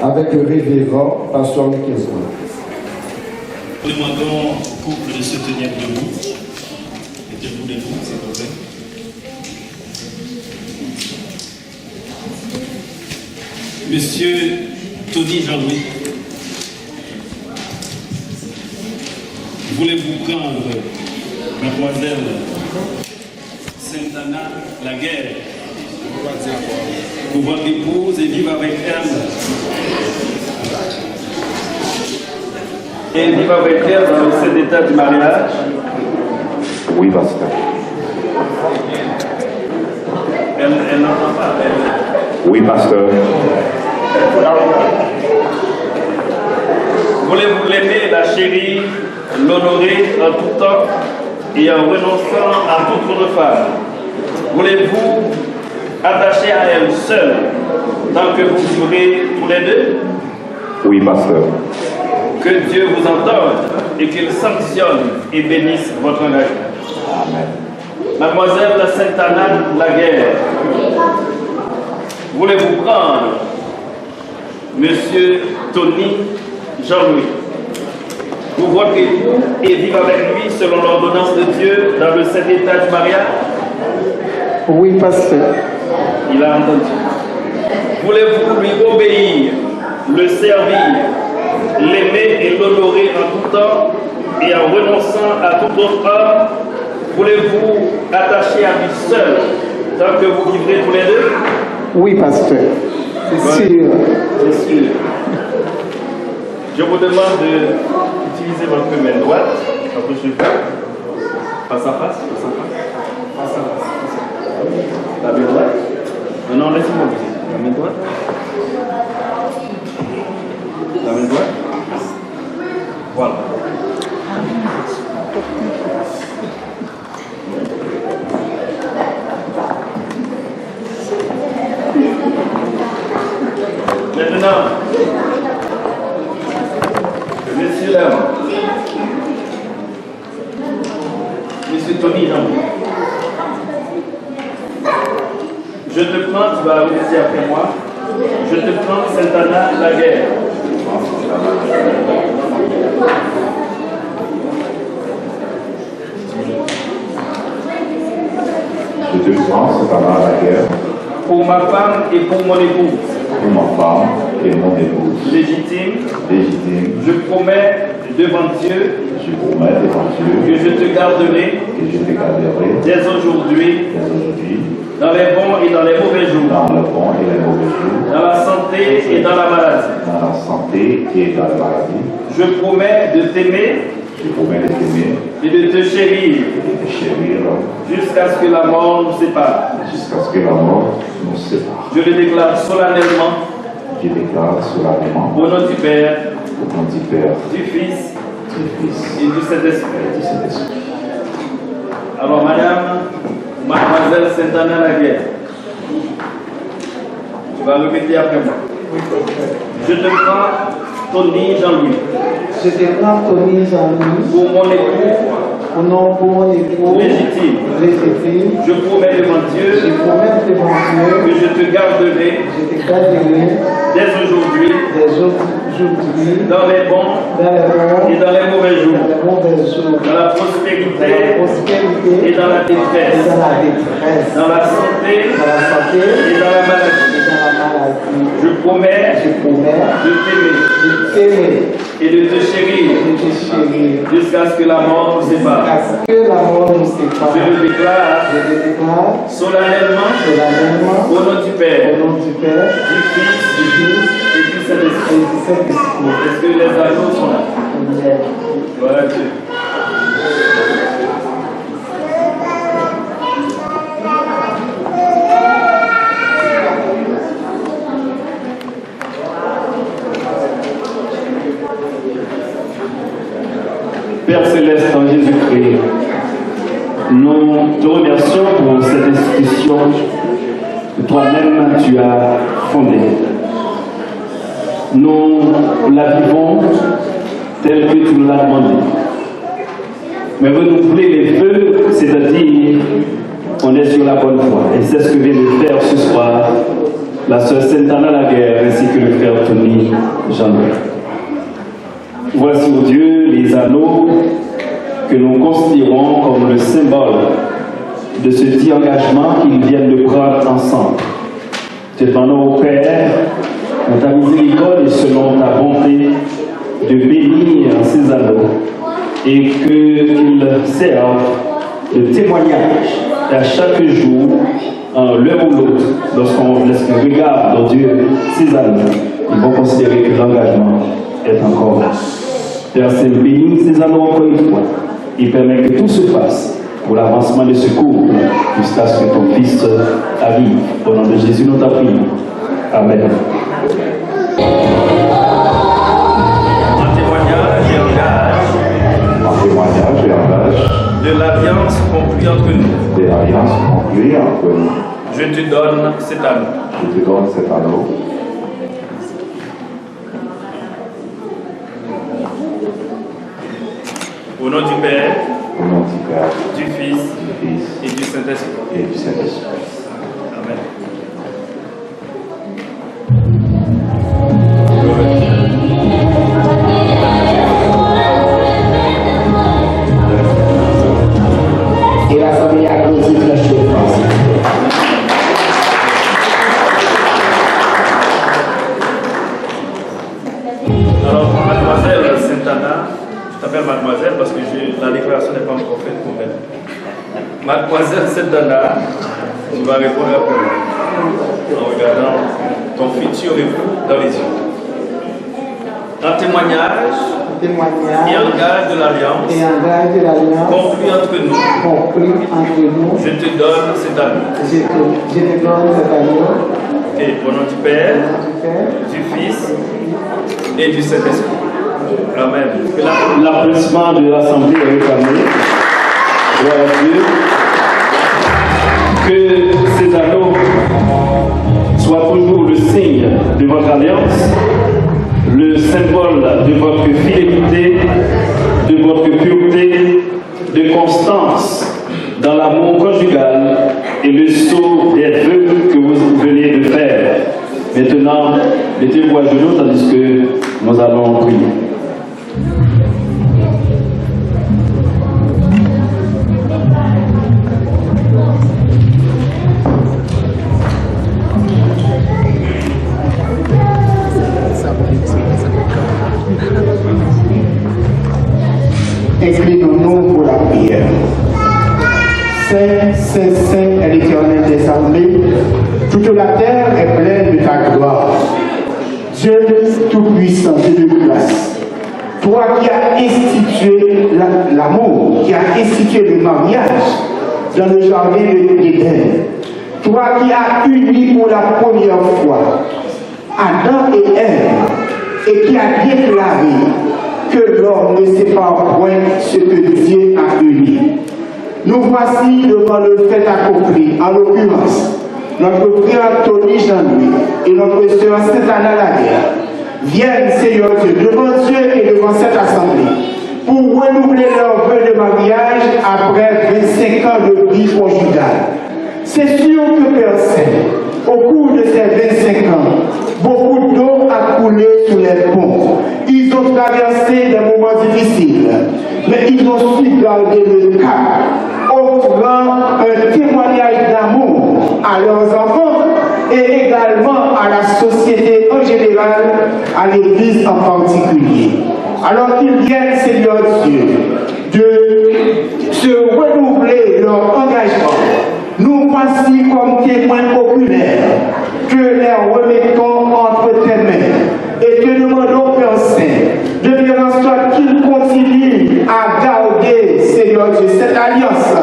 avec le révérend pasteur Miquesma. Nous demandons au couple de se tenir debout. Mettez-vous debout, s'il vous plaît. Monsieur Tony Jean-Louis, voulez-vous prendre mademoiselle Sainte-Anna Laguerre pour votre épouse et vivre avec elle? Et vivre avec elle dans cet état du mariage? Oui, pasteur. Elle n'entend pas. Oui, pasteur. Voulez-vous l'aimer, la chérir, l'honorer en tout temps et en renonçant à toute autre femme? Voulez-vous attacher à elle seule tant que vous vivrez tous les deux? Oui, pasteur. Que Dieu vous entende et qu'il sanctionne et bénisse votre engagement. Amen. Mademoiselle Sainte-Anna Laguerre, voulez-vous prendre Monsieur Tony Jean-Louis pour votre époux et vivre avec lui selon l'ordonnance de Dieu dans le saint état du mariage? Oui, pasteur. Il a entendu. Voulez-vous lui obéir le servir, l'aimer et l'honorer en tout temps et en renonçant à tout autre homme, voulez-vous attacher à lui seul tant que vous vivrez tous les deux? Oui, pasteur. C'est sûr. C'est sûr. Je vous demande d'utiliser votre main droite, votre cheveu, face à face, face à face, face à face. La main droite. Non, laissez-moi vous dire. La main droite. La main droite. Voilà. Maintenant, monsieur là, monsieur Tony, non. Je te prends, tu vas rester après moi. Je te prends, Saint-Anna, la guerre. Je te prends, Saint-Anna, la guerre. Pour ma femme et pour mon épouse. Pour ma femme et mon épouse. Légitime. Je promets devant Dieu. Que je te garderai. Dès aujourd'hui. Dans les bons et dans les mauvais jours. Dans la santé et dans la maladie. Je promets de t'aimer. Et de te chérir. Jusqu'à ce que la mort nous sépare. Je le déclare solennellement. Au nom du Père. Du Fils. Et du Saint-Esprit. Alors, Mademoiselle Saint-Anna Laguerre, tu vas répéter après moi. Je te prends, Tony Jean-Louis. Je te prends, Tony Jean-Louis. Pour mon époux. Pour mon époux. Légitime. Je promets devant Dieu. Que je te garderai. Dès aujourd'hui. Dans les bons. Et dans les mauvais jours. Dans la prospérité. Et dans la détresse. Dans la santé. Et dans la maladie. Je promets. De t'aimer. Et de te chérir. Jusqu'à ce que la mort nous sépare. Je le déclare. Solennellement. Au nom du Père. Du Fils. Et du Saint-Esprit. Est-ce que les anneaux sont là? Voilà, Dieu. Père Céleste en Jésus-Christ, nous te remercions pour cette institution que toi-même tu as fondée. Nous la vivons telle que tu nous l'as demandé. Mais renouveler les vœux, c'est-à-dire on est sur la bonne voie. Et c'est ce que vient de faire ce soir la sœur Saint-Anna Laguerre ainsi que le frère Tony Jean-Louis. Voici, ô Dieu, les anneaux que nous considérons comme le symbole de ce dit engagement qu'ils viennent de prendre ensemble. Te demandons au Père, dans ta miséricorde et selon ta bonté, de bénir ces anneaux et qu'ils servent de témoignage à chaque jour, l'un ou l'autre, lorsqu'on regarde dans Dieu ces anneaux, ils vont considérer que l'engagement est encore là. Père Saint, bénis ces anneaux encore une fois et permet que tout se passe pour l'avancement de ce couple jusqu'à ce que ton Fils arrive. Au nom de Jésus, nous t'en prions. Amen. En témoignage et engage de l'alliance conclue entre nous. Je te donne cet anneau. Au nom du Père, du Fils et du Saint-Esprit. Amen. Et la famille applaudit très chaudement. Alors, mademoiselle Saint-Anna, je t'appelle mademoiselle parce que la déclaration n'est pas encore faite pour elle. Mademoiselle Saint-Anna, tu vas répondre à moi en regardant ton futur époux dans les yeux. Un témoignage et un gage de l'alliance conclu entre nous. Je te donne cet amour. Et au nom du Père, du Fils et du Saint-Esprit. Amen. L'applaudissement de l'Assemblée est réclamé. Gloire à Dieu. Que ces anneaux soient toujours le signe de votre alliance, le symbole de votre fidélité, de votre pureté, de constance dans l'amour conjugal et le sceau des vœux que vous venez de faire. Maintenant, mettez-vous à genoux tandis que nous allons prier. Inclinons-nous pour la prière. Saint, Saint, Saint est l'Éternel des armées. Toute la terre est pleine de ta gloire. Dieu tout-puissant, Dieu de grâce. Toi qui as institué l'amour, qui as institué le mariage dans le jardin d'Éden. Toi qui as uni pour la première fois Adam et Ève et qui as déclaré que l'homme ne sépare point ce que Dieu a uni. Nous voici devant le fait accompli, en l'occurrence, notre frère Tony Jean-Louis et notre sœur Saint-Anna Laguerre viennent, Seigneur Dieu, devant Dieu et devant cette assemblée, pour renouveler leur vœu de mariage après 25 ans de vie conjugale. C'est sûr que Père Saint, au cours de ces 25 ans, beaucoup d'eau a coulé sous les ponts. Ils ont traversé des moments difficiles, mais ils ont su garder le cap, offrant un témoignage d'amour à leurs enfants et également à la société en général, à l'Église en particulier. Alors qu'ils viennent, Seigneur Dieu, de se renouveler leur engagement, nous voici comme témoins oculaires que les remettons entre tes mains et que demandons, Père Saint, de faire en sorte qu'ils continuent à garder, Seigneur Dieu, cette alliance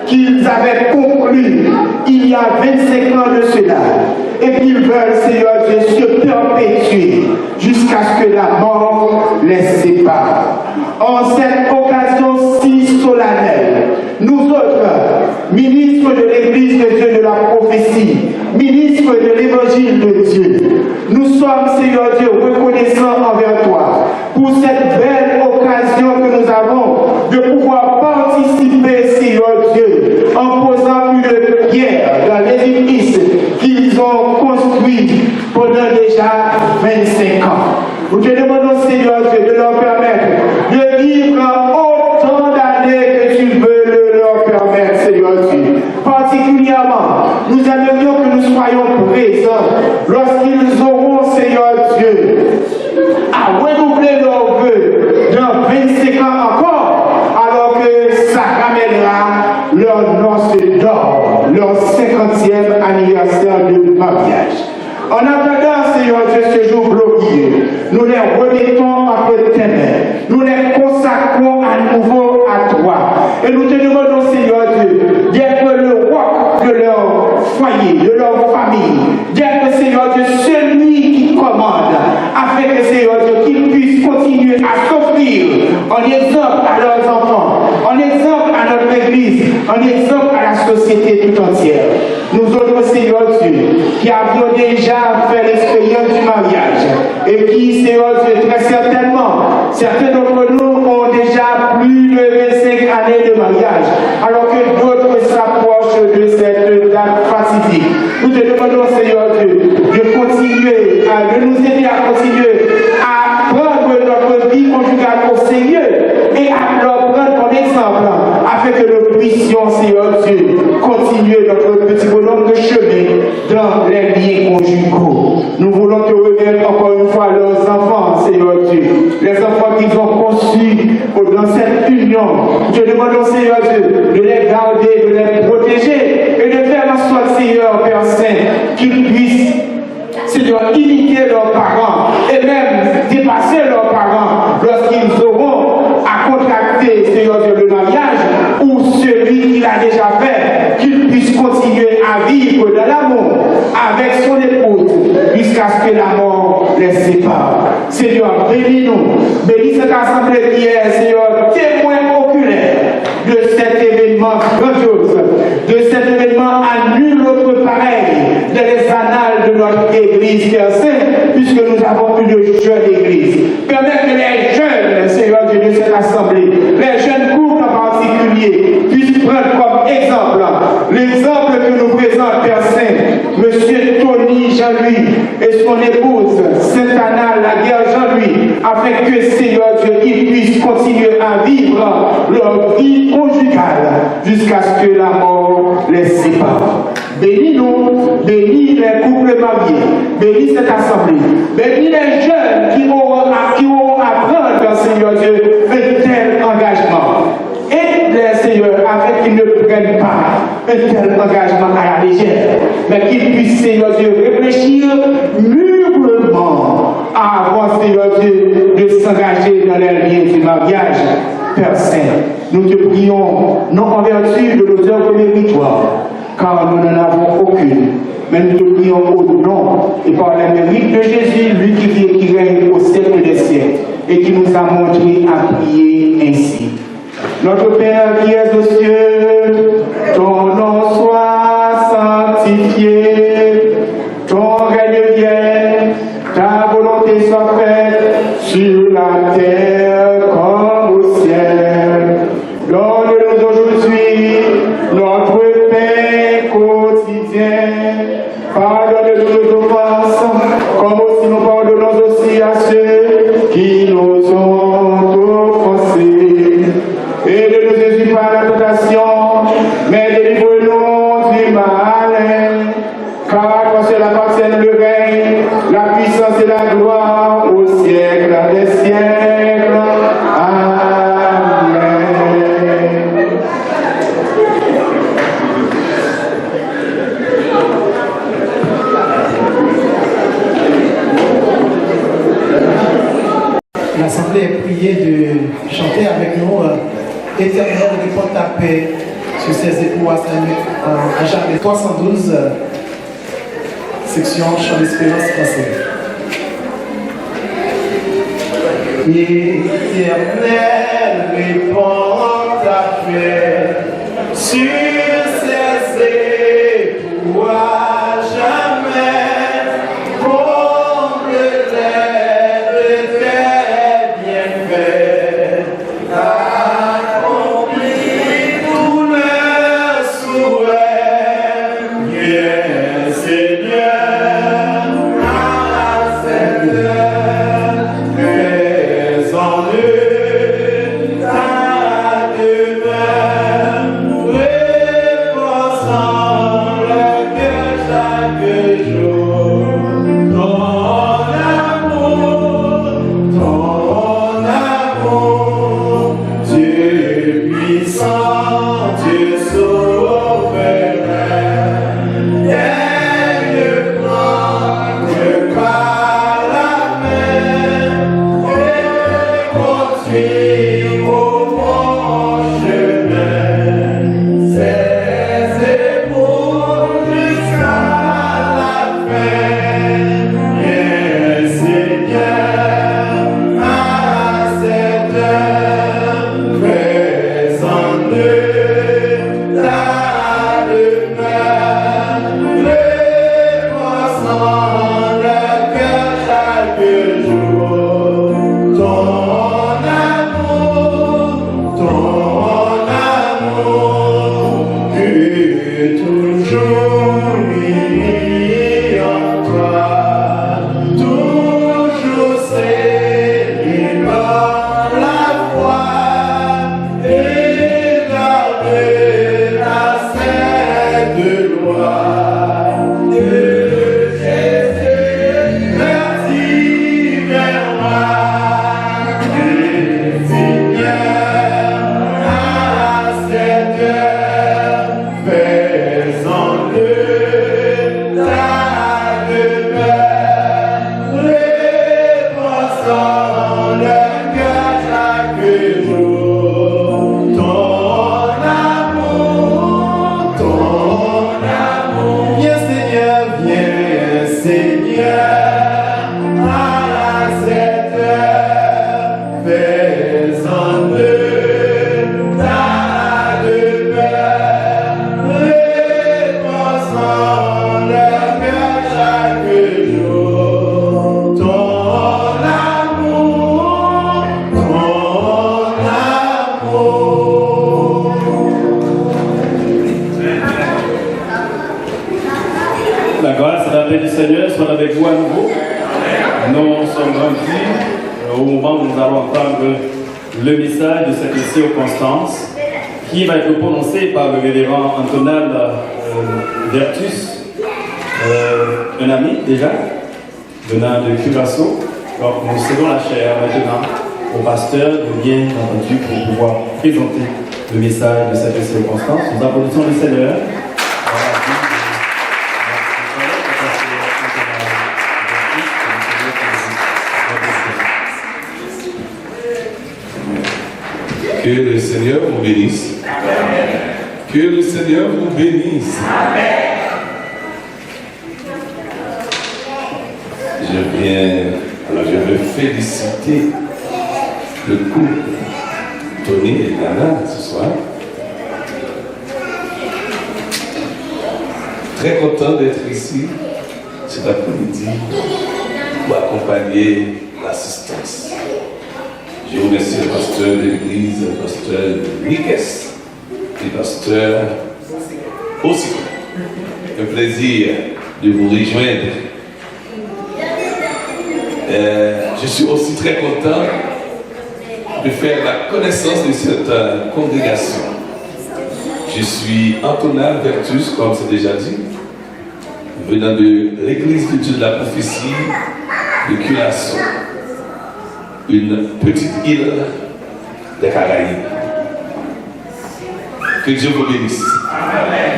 qu'ils avaient conclue il y a 25 ans de cela et qu'ils veulent, Seigneur Dieu, se perpétuer jusqu'à ce que la mort les sépare. En cette occasion si solennelle, nous autres, ministres de l'Église de Dieu de la prophétie, ministres de l'Évangile de Dieu, nous sommes, Seigneur Dieu, reconnaissants envers toi pour cette belle occasion que nous avons de pouvoir participer, Seigneur Dieu, en posant une pierre dans l'édifice qu'ils ont construit pendant déjà 25 ans. Nous te demandons, Seigneur Dieu, de leur permettre de vivre autant d'années que tu veux leur permettre, Seigneur Dieu. Particulièrement, nous aimerions que nous soyons présents lorsqu'ils auront, Seigneur Dieu, à renouveler leurs vœux dans 25 ans encore, alors que ça ramènera leur noce d'or, leur 50e anniversaire de mariage. En attendant, Seigneur Dieu, ce jour glorieux, nous les remettons entre tes mains. Nous les consacrons à nouveau à toi. Et nous te demandons, Seigneur Dieu, d'être le roc de leur foyer, de leur famille. D'être, Seigneur Dieu, celui qui commande, afin que, Seigneur Dieu, qu'ils puissent continuer à s'offrir en exemple à leurs enfants, en exemple à notre Église, en exemple à la société tout entière. Nous autres, Seigneur Dieu, qui avions déjà fait l'expérience du mariage et qui, Seigneur Dieu, très certainement, certains d'entre nous ont déjà plus de 25 années de mariage, alors que d'autres s'approchent de cette date fatidique. Nous te demandons, Seigneur Dieu, de continuer, de nous aider à continuer à prendre notre vie conjugale au sérieux et à leur prendre comme exemple, afin que nous puissions, Seigneur Dieu, continuer notre petit bonhomme de chemin dans les liens conjugaux. Nous voulons te remettre encore une fois leurs enfants, Seigneur Dieu, te demandons, Seigneur Dieu, de les garder, de les protéger et de faire en sorte, Seigneur Père Saint, qu'ils puissent, Seigneur, imiter leurs parents et même dépasser leurs parents lorsqu'ils auront à contracter, Seigneur Dieu, le mariage ou celui qu'il a déjà fait, qu'il puisse continuer à vivre dans l'amour avec son épouse jusqu'à ce que la mort les sépare. Seigneur, bénis-nous, bénis cette assemblée qui est, Seigneur, témoin oculaire de cet événement grandiose, de cet événement à nul autre pareil dans les annales de notre Église, Père Saint, puisque nous avons une jeune Église. Permets que les jeunes, Seigneur Dieu, de cette assemblée, les jeunes couples en particulier, puissent prendre comme exemple l'exemple que nous présente Père Saint, Monsieur Tony Jean-Louis et son épouse, Sainte Anna Laguerre Jean-Louis, afin que, Seigneur Dieu, ils puissent continuer à vivre leur vie conjugale jusqu'à ce que la mort les sépare. Bénis-nous, bénis les couples mariés, bénis cette assemblée, bénis les jeunes qui auront à prendre, Seigneur Dieu, un tel engagement. Aide-les, Seigneur, afin qu'ils ne prennent pas un tel engagement à la légère, mais qu'ils puissent, Seigneur Dieu, réfléchir mûrement avant, Seigneur Dieu, de s'engager dans les liens du mariage. Père Saint, nous te prions, non en vertu de nos œuvres méritoires, car nous n'en avons aucune, mais nous te prions au nom et par les mérites de Jésus, lui qui vit et qui règne au siècle des siècles, et qui nous a montré à prier ainsi. Notre Père qui es aux cieux, ton nom soit sanctifié, ton règne vienne, ta volonté soit faite sur la terre comme au ciel. Donne-nous aujourd'hui notre pain quotidien. Pardonne-nous nos offenses, comme aussi nous pardonnons aussi à ceux qui nous ont offensés. Et ne nous induis pas à la tentation, mais délivre-nous du mal. Car quand cela appartient le règne, la puissance et la gloire au siècle des siècles. Amen. L'Assemblée est priée de chanter avec nous Éternel, répand ta paix sur ses époux à jamais. 312, section Chant d'Espérance français. Éternel, répand ta paix sur ses époux à jamais. Repose en le cœur. dans le cœur chaque jour. Ton amour, viens Seigneur, à cette heure, faisant de ta demeure, reposant le cœur chaque jour. Ton amour. La grâce et la paix du Seigneur soient avec vous à nouveau. Nous sommes rendus au moment où nous allons entendre le message de cette circonstance qui va être prononcé par le révérend Antonal Vertus, un ami déjà, venant de Curaçao. Donc nous cédons la chair maintenant au pasteur de bien entendu pour pouvoir présenter le message de cette circonstance. Nous applaudissons le Seigneur. Que le Seigneur vous bénisse. Amen. Que le Seigneur vous bénisse. Amen. Je veux féliciter le couple Tony et Nana ce soir. Très content d'être ici cet après-midi pour accompagner l'assistance. Je remercie le pasteur de l'église, le pasteur Niques et le pasteur aussi. Un plaisir de vous rejoindre. Je suis aussi très content de faire la connaissance de cette congrégation. Je suis Antonal Vertus, comme c'est déjà dit, venant de l'église du Dieu de la prophétie de Curaçao, une petite île des Caraïbes. Que Dieu vous bénisse. Amen.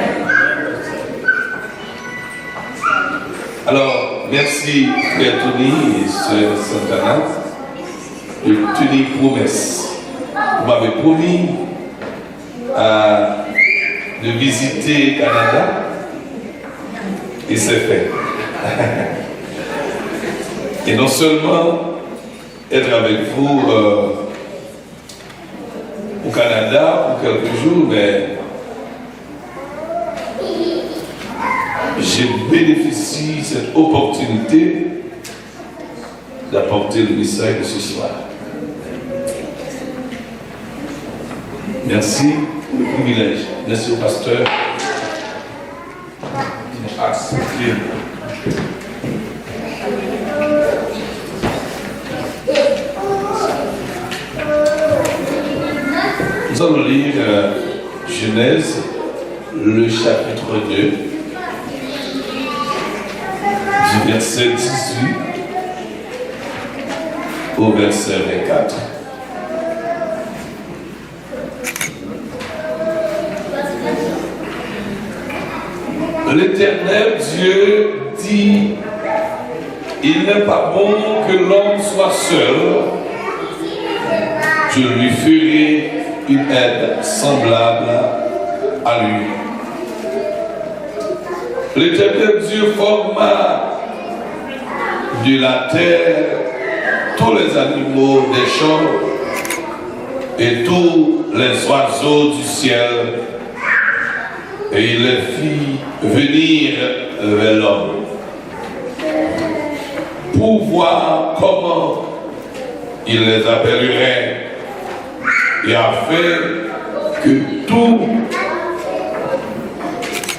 Alors, merci Frère Tony et Sœur Santana de tenir promesse. Vous m'avez promis de visiter Canada et c'est fait. Et non seulement être avec vous au Canada pour quelques jours, mais je bénéficie de cette opportunité d'apporter le message de ce soir. Merci pour le privilège. Merci au pasteur qui m'a accepté. Nous allons lire Genèse, le chapitre 2, du verset 18 au verset 24. L'Éternel Dieu dit: il n'est pas bon que l'homme soit seul, je lui ferai une aide semblable à lui. L'Éternel Dieu forma de la terre tous les animaux des champs et tous les oiseaux du ciel, et il les fit venir vers l'homme pour voir comment il les appellerait, et afin que tout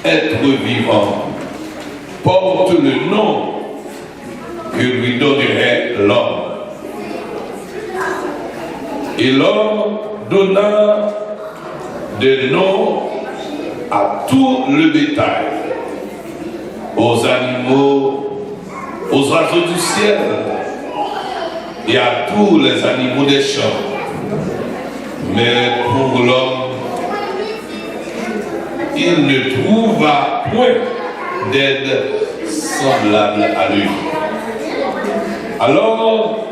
être vivant porte le nom que lui donnerait l'homme. Et l'homme donna des noms à tout le bétail, aux animaux, aux oiseaux du ciel et à tous les animaux des champs. Mais pour l'homme, il ne trouva point d'aide semblable à lui. Alors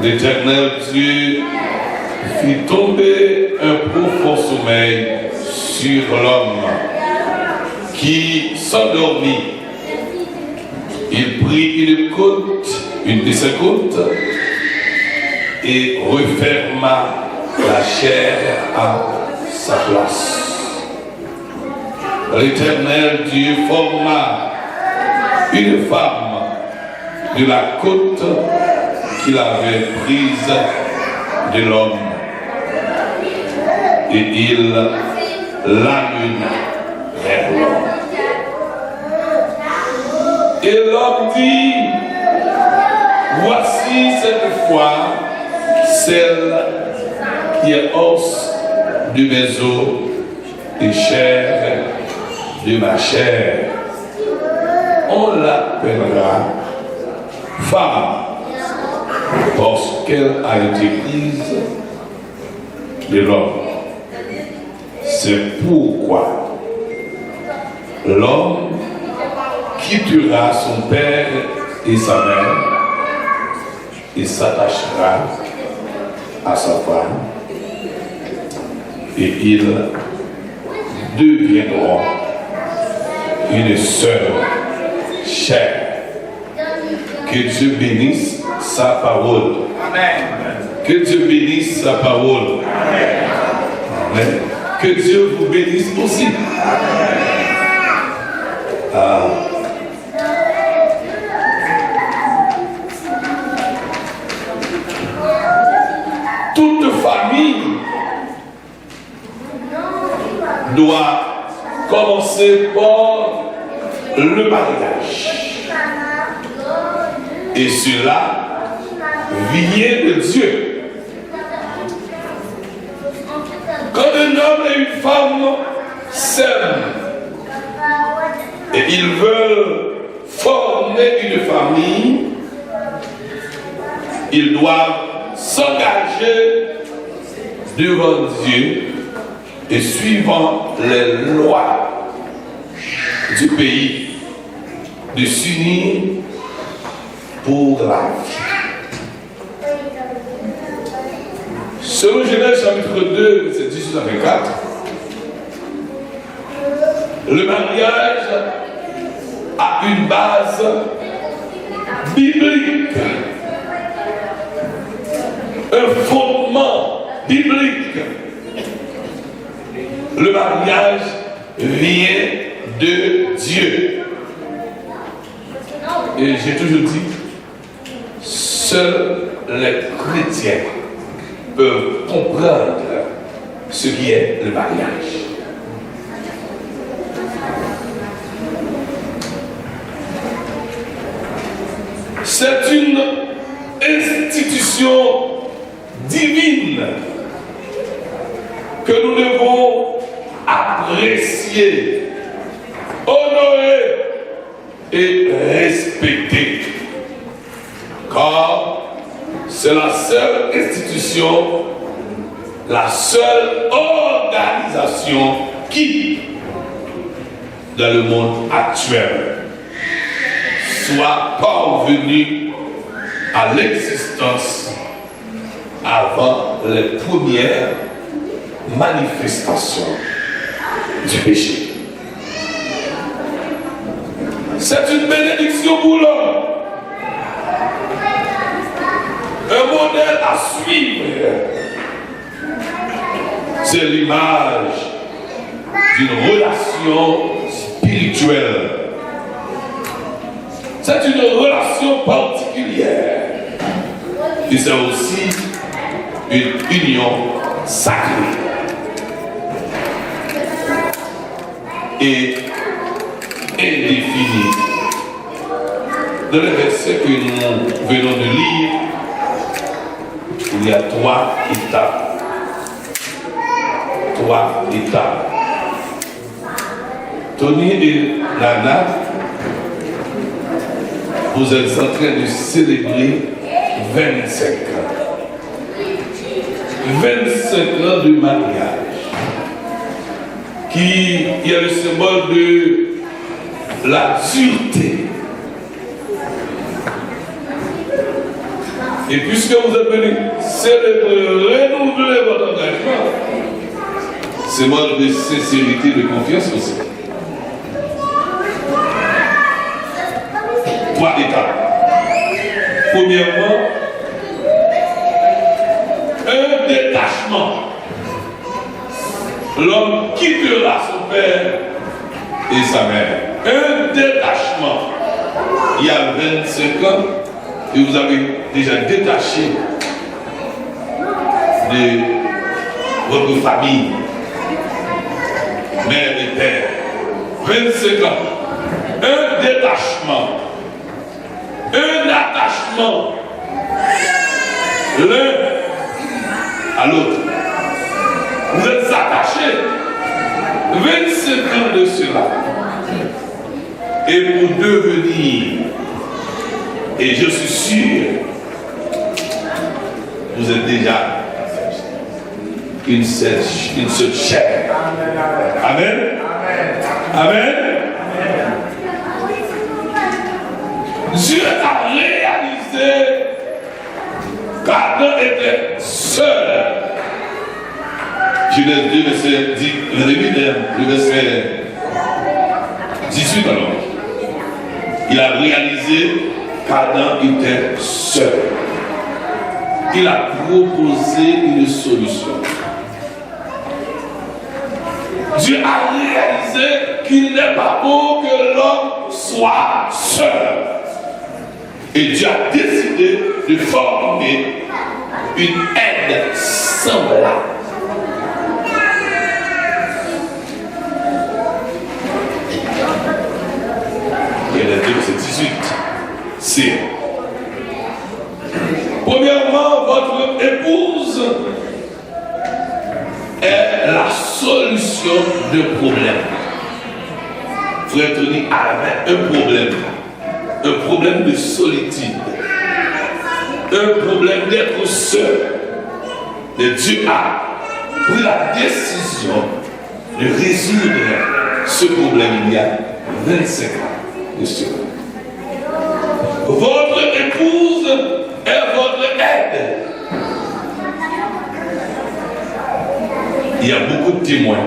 l'Éternel Dieu fit tomber un profond sommeil sur l'homme qui s'endormit. Il prit une de ses côtes, et referma la chair à sa place. L'Éternel Dieu forma une femme de la côte qu'il avait prise de l'homme, et il l'amena vers l'homme. Et l'homme dit, voici cette fois celle qui est os de mes os et chair de ma chair. On l'appellera femme parce qu'elle a été prise de l'homme. C'est pourquoi l'homme quittera son père et sa mère et s'attachera à sa femme, et ils deviendront une seule chair. Que Dieu bénisse sa parole. Amen. Que Dieu bénisse sa parole. Amen. Que Dieu vous bénisse aussi. Toute famille doit commencer par le mariage. Et cela vient de Dieu. Quand un homme et une femme s'aiment et ils veulent former une famille, ils doivent s'engager devant Dieu et suivant les lois du pays de s'unir pour la vie. Selon Genèse chapitre 2, verset 18 à 24, le mariage a une base biblique, un fondement biblique. Le mariage vient de Dieu. Et j'ai toujours dit, seuls les chrétiens peuvent comprendre ce qui est le mariage. C'est une institution divine que nous devons apprécier, honorer et respecter. Car c'est la seule institution, la seule organisation qui, dans le monde actuel, soit parvenue à l'existence avant les premières manifestations du péché. C'est une bénédiction pour l'homme, un modèle à suivre. C'est l'image d'une relation spirituelle. C'est une relation particulière. Et c'est aussi une union sacrée. Et indéfinie. Dans le verset que nous venons de lire, il y a 3 étapes. 3 étapes. Tony et Nana, vous êtes en train de célébrer 25 ans. 25 ans de mariage, qui est le symbole de la dureté. Et puisque vous êtes venus célébrer, renouveler votre engagement, c'est mode de sincérité, de confiance aussi. 3 étapes. Premièrement, un détachement. L'homme quittera son père et sa mère. Un détachement. Il y a 25 ans, et vous avez déjà détaché de votre famille, mère et père. 25 ans. Un détachement. Un attachement. L'un à l'autre. Vous êtes attachés. 25 ans de cela. Et pour devenir, et je suis sûr, vous êtes déjà une seule chair. Amen. Amen. Dieu a réalisé qu'Adam était seul. Genèse 2, verset 10, le verset 18 alors. Il a réalisé qu'Adam était seul. Il a proposé une solution. Dieu a réalisé qu'il n'est pas beau que l'homme soit seul. Et Dieu a décidé de former une aide semblable. Et la verset 18, c'est premièrement, votre épouse est la solution de problème. Frère Tony avait un problème de solitude, un problème d'être seul. Et Dieu a pris la décision de résoudre ce problème il y a 25 ans. Votre épouse est votre aide. Il y a beaucoup de témoins.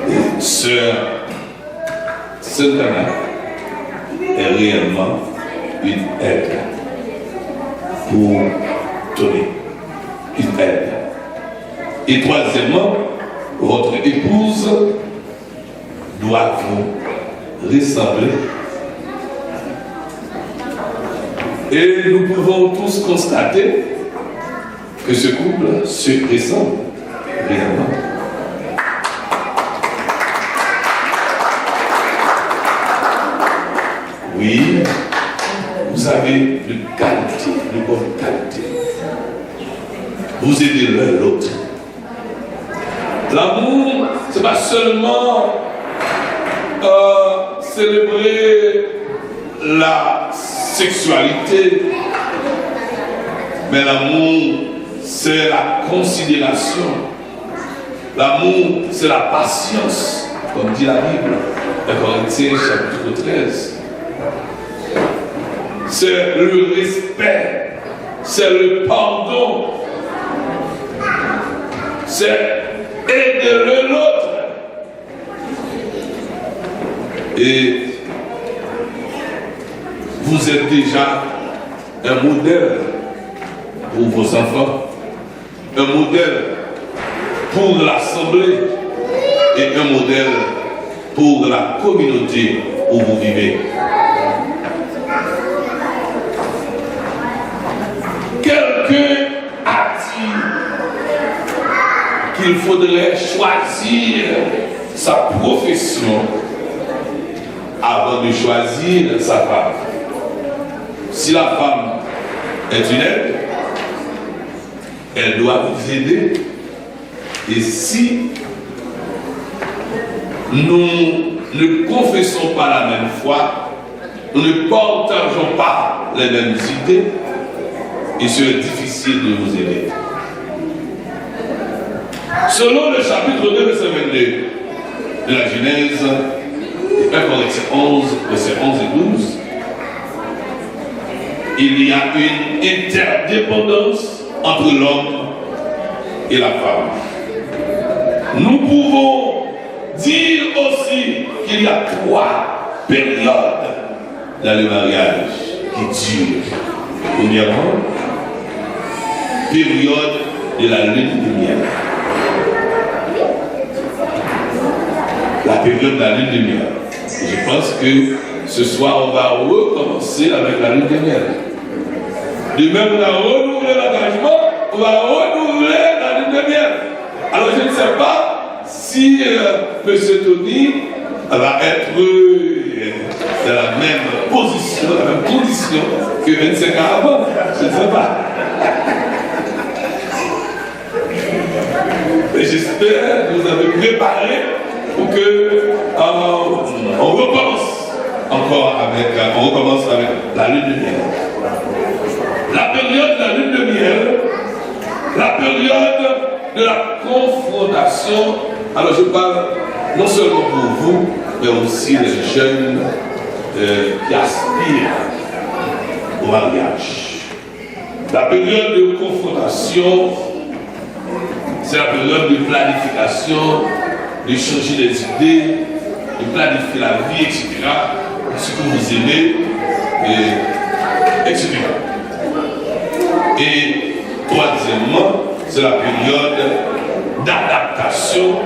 Et sœur Sainte-Anna est réellement une aide pour Tony. Une aide. Et troisièmement, votre épouse doit vous ressembler. Et nous pouvons tous constater que ce couple se ressemble réellement. Oui, vous avez de qualité, de bonne qualité. Vous aidez l'un l'autre. L'amour, c'est pas seulement célébrer la sexualité, mais l'amour, c'est la considération. L'amour, c'est la patience, comme dit la Bible, dans Corinthiens chapitre 13. C'est le respect, c'est le pardon, c'est aider l'autre. Et vous êtes déjà un modèle pour vos enfants, un modèle pour l'Assemblée et un modèle pour la communauté où vous vivez. Quelqu'un a dit qu'il faudrait choisir sa profession avant de choisir sa femme. Si la femme est une aide, elle doit vous aider. Et si nous ne confessons pas la même foi, nous ne partageons pas les mêmes idées, il serait difficile de vous aider. Selon le chapitre 2, verset 22 de la Genèse, 1 Corinthiens 11, verset 11 et 12, il y a une interdépendance entre l'homme et la femme. Nous pouvons dire aussi qu'il y a 3 périodes dans le mariage qui durent. Premièrement, période de la lune de miel. La période de la lune de miel. Je pense que ce soir, on va recommencer avec la lune de miel. De même, on a renouvelé l'engagement, on va renouveler la lune de miel. Alors, je ne sais pas si M. Tony va être dans la même position, la même condition que 25 ans avant. Je ne sais pas. Mais j'espère que vous avez préparé pour que on recommence encore on recommence avec la lune de miel. La période de la lune de miel, la période de la confrontation. Alors je parle non seulement pour vous, mais aussi les jeunes qui aspirent au mariage. La période de confrontation, c'est la période de planification, de changer les idées, de planifier la vie, etc. Ce que vous aimez, etc. Et troisièmement, c'est la période d'adaptation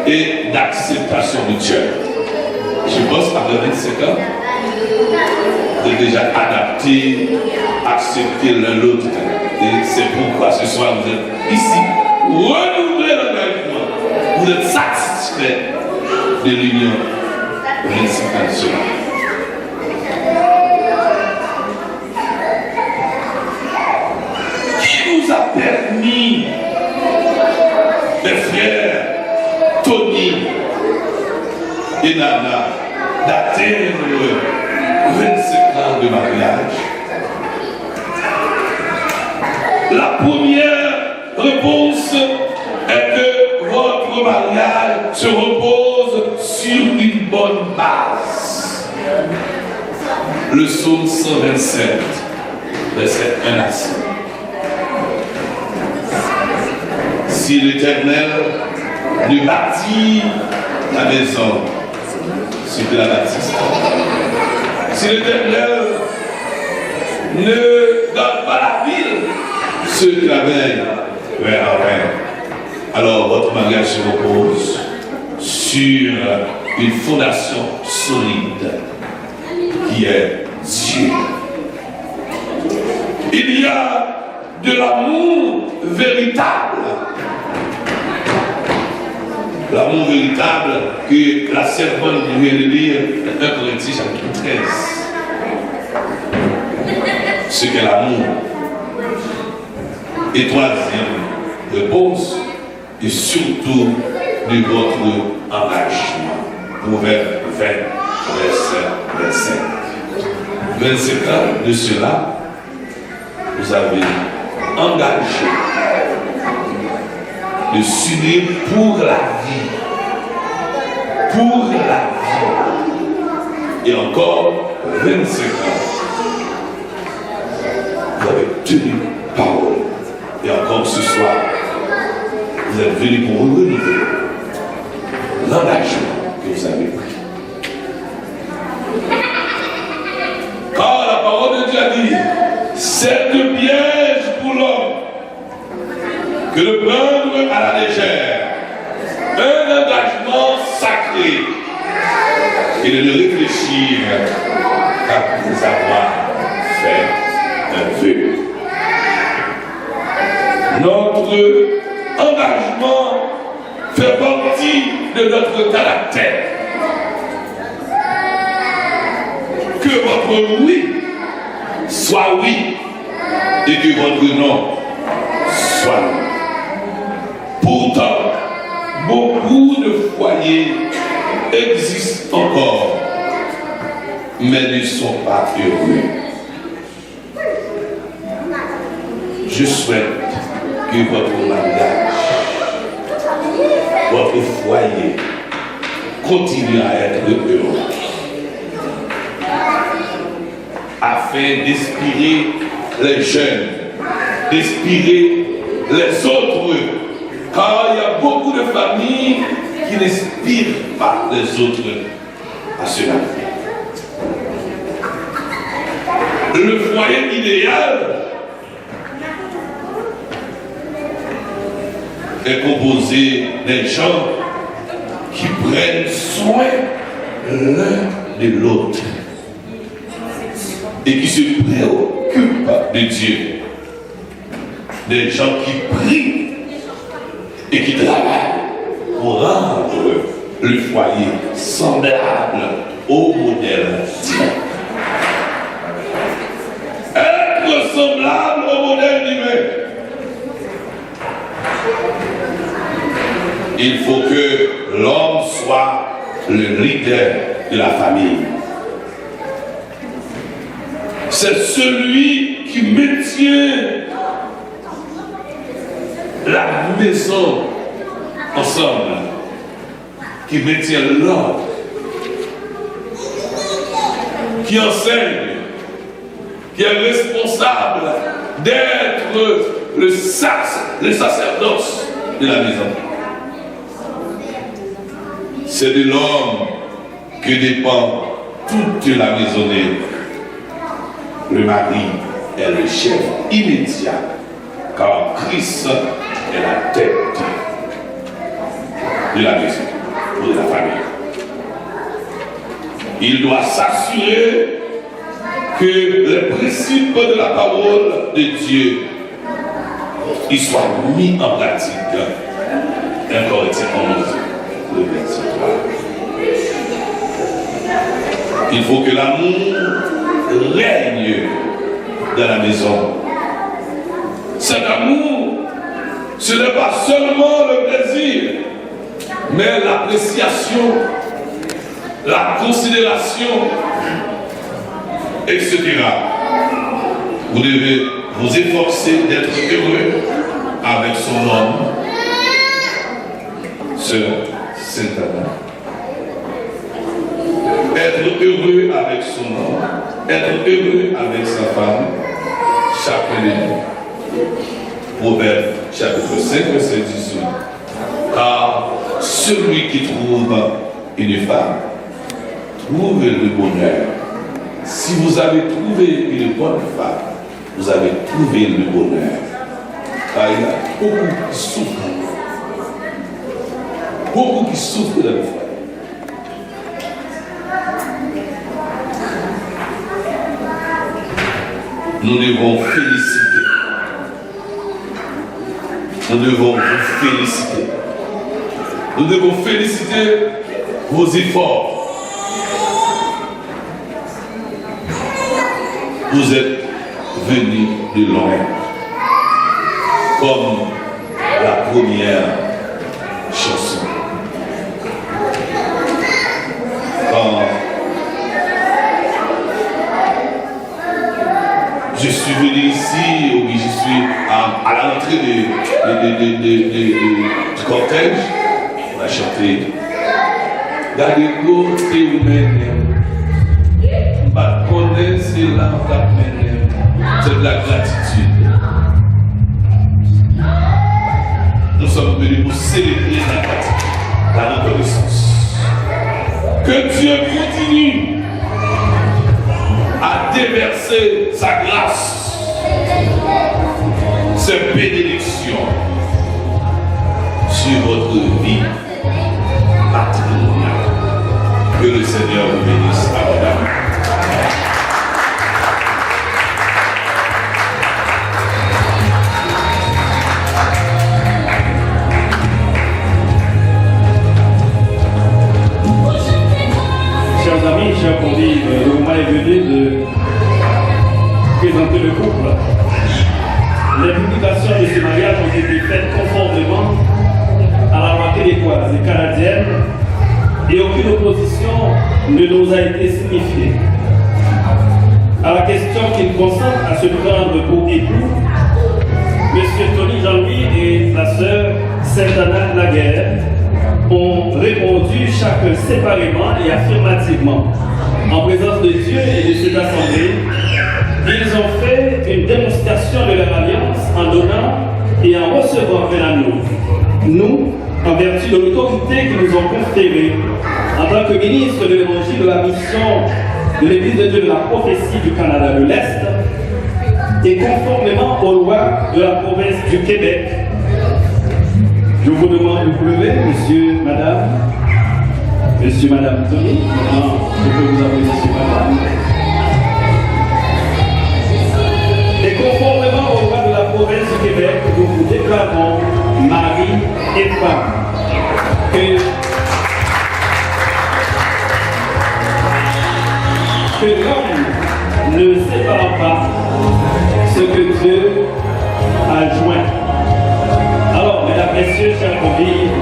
et d'acceptation mutuelle. Je pense qu'après 25 ans, vous êtes déjà adapté, accepté l'un l'autre. Et c'est pourquoi ce soir vous êtes ici. Renouvelez l'engagement. Vous êtes satisfait de l'union de 25 ans. Qui nous a permis, mes frères, Tony et Nana, d'atteindre 25 ans de mariage? La première réponse est que votre mariage se repose sur une bonne base. Le psaume 127, verset 1 à 5. Si l'Éternel ne bâtit la maison, c'est de la bâtisse. Si l'Éternel ne donne pas la ville, ceux qui la veillent, alors votre mariage se repose sur une fondation solide qui est Dieu. Il y a de l'amour véritable. L'amour véritable que la servante vient de lire dans 1 Corinthiens chapitre 13. Ce qu'est l'amour. Et troisième réponse, et surtout de votre engagement. Proverbe 20, verset 25. 25 ans de cela, vous avez engagé de s'unir pour la vie. Pour la vie. Et encore 25 ans, vous avez tenu parole. Et encore ce soir, vous êtes venus pour renouveler l'engagement que vous avez pris. Car la parole de Dieu a dit, c'est un piège pour l'homme que de prendre à la légère un engagement sacré et de ne réfléchir qu'après avoir fait un vœu. Notre engagement fait partie de notre caractère. Que votre oui soit oui et que votre non soit non. Pourtant, beaucoup de foyers existent encore, mais ne sont pas heureux. Je souhaite que votre mariage, votre foyer continue à être heureux. afin d'inspirer les jeunes, d'inspirer les autres. Car il y a beaucoup de familles qui n'inspirent pas les autres à cela. Le foyer idéal est composé des gens qui prennent soin l'un de l'autre et qui se préoccupent de Dieu. Des gens qui prient et qui travaillent pour rendre le foyer semblable au modèle divin. Être semblable au modèle divin. Il faut que l'homme soit le leader de la famille. C'est celui qui maintient la maison ensemble, qui maintient l'ordre, qui enseigne, qui est responsable d'être le sacerdoce de la maison. C'est de l'homme que dépend toute la maisonnée. Le mari est le chef immédiat, car Christ est la tête de la maison ou de la famille. Il doit s'assurer que les principes de la parole de Dieu ils soient mis en pratique. 1 Corinthiens 11, le verset 3. Il faut que l'amour règne dans la maison. Cet amour, ce n'est pas seulement le plaisir, mais l'appréciation, la considération, etc. Vous devez vous efforcer d'être heureux avec son homme, sœur Sainte-Anna. Être heureux avec son homme, être heureux avec sa femme, chacun de nous. Proverbe chapitre 5, verset 18. Car celui qui trouve une femme trouve le bonheur. Si vous avez trouvé une bonne femme, vous avez trouvé le bonheur. Car il y a beaucoup qui souffrent. Beaucoup qui souffrent de la femme. Nous devons féliciter. Nous devons vous féliciter. Nous devons féliciter vos efforts. Vous êtes venus de loin, comme la première chanson. Quand je suis venu ici, ou je suis à l'entrée du cortège, on a chanté Gardez côté humaine. C'est de la gratitude. Nous sommes venus pour célébrer la gratitude, la reconnaissance. Que Dieu continue à déverser sa grâce, ses bénédictions sur votre vie matrimoniale. Que le Seigneur vous bénisse abondamment. Chers amis, chers convives, le moment est venu de présenter le couple. Les publications de ce mariage ont été faites conformément à la loi québécoise et canadienne et aucune opposition ne nous a été signifiée. À la question qu'il consente à se prendre pour époux, M. Tony Jean-Louis et la sœur Sainte-Anna Laguerre ont répondu chacun séparément et affirmativement, en présence de Dieu et de cette assemblée, Ils ont fait une démonstration de leur alliance en donnant et en recevant vers nous. Nous, en vertu de l'autorité qu'ils nous ont conférée, en tant que ministre de l'Évangile de la mission de l'Église de Dieu de la prophétie du Canada de l'Est, et conformément aux lois de la province du Québec, je vous demande de vous lever, monsieur, madame Tony. Maintenant, je peux vous appeler monsieur, madame. Et conformément aux lois de la province du Québec, nous vous déclarons mari et femme. Que l'homme ne sépare pas ce que Dieu a joint. Alors, mesdames, messieurs, chers convives,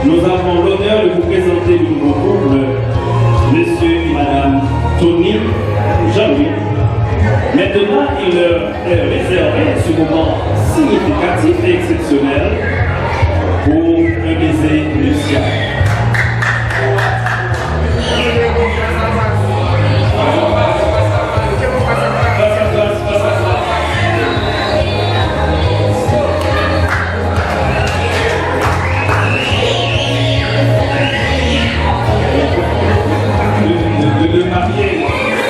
nous avons l'honneur de vous présenter le nouveau couple, monsieur et madame Tony Jean-Louis. Maintenant, il leur est réservé ce moment significatif et exceptionnel pour un baiser nuptial. Le marié,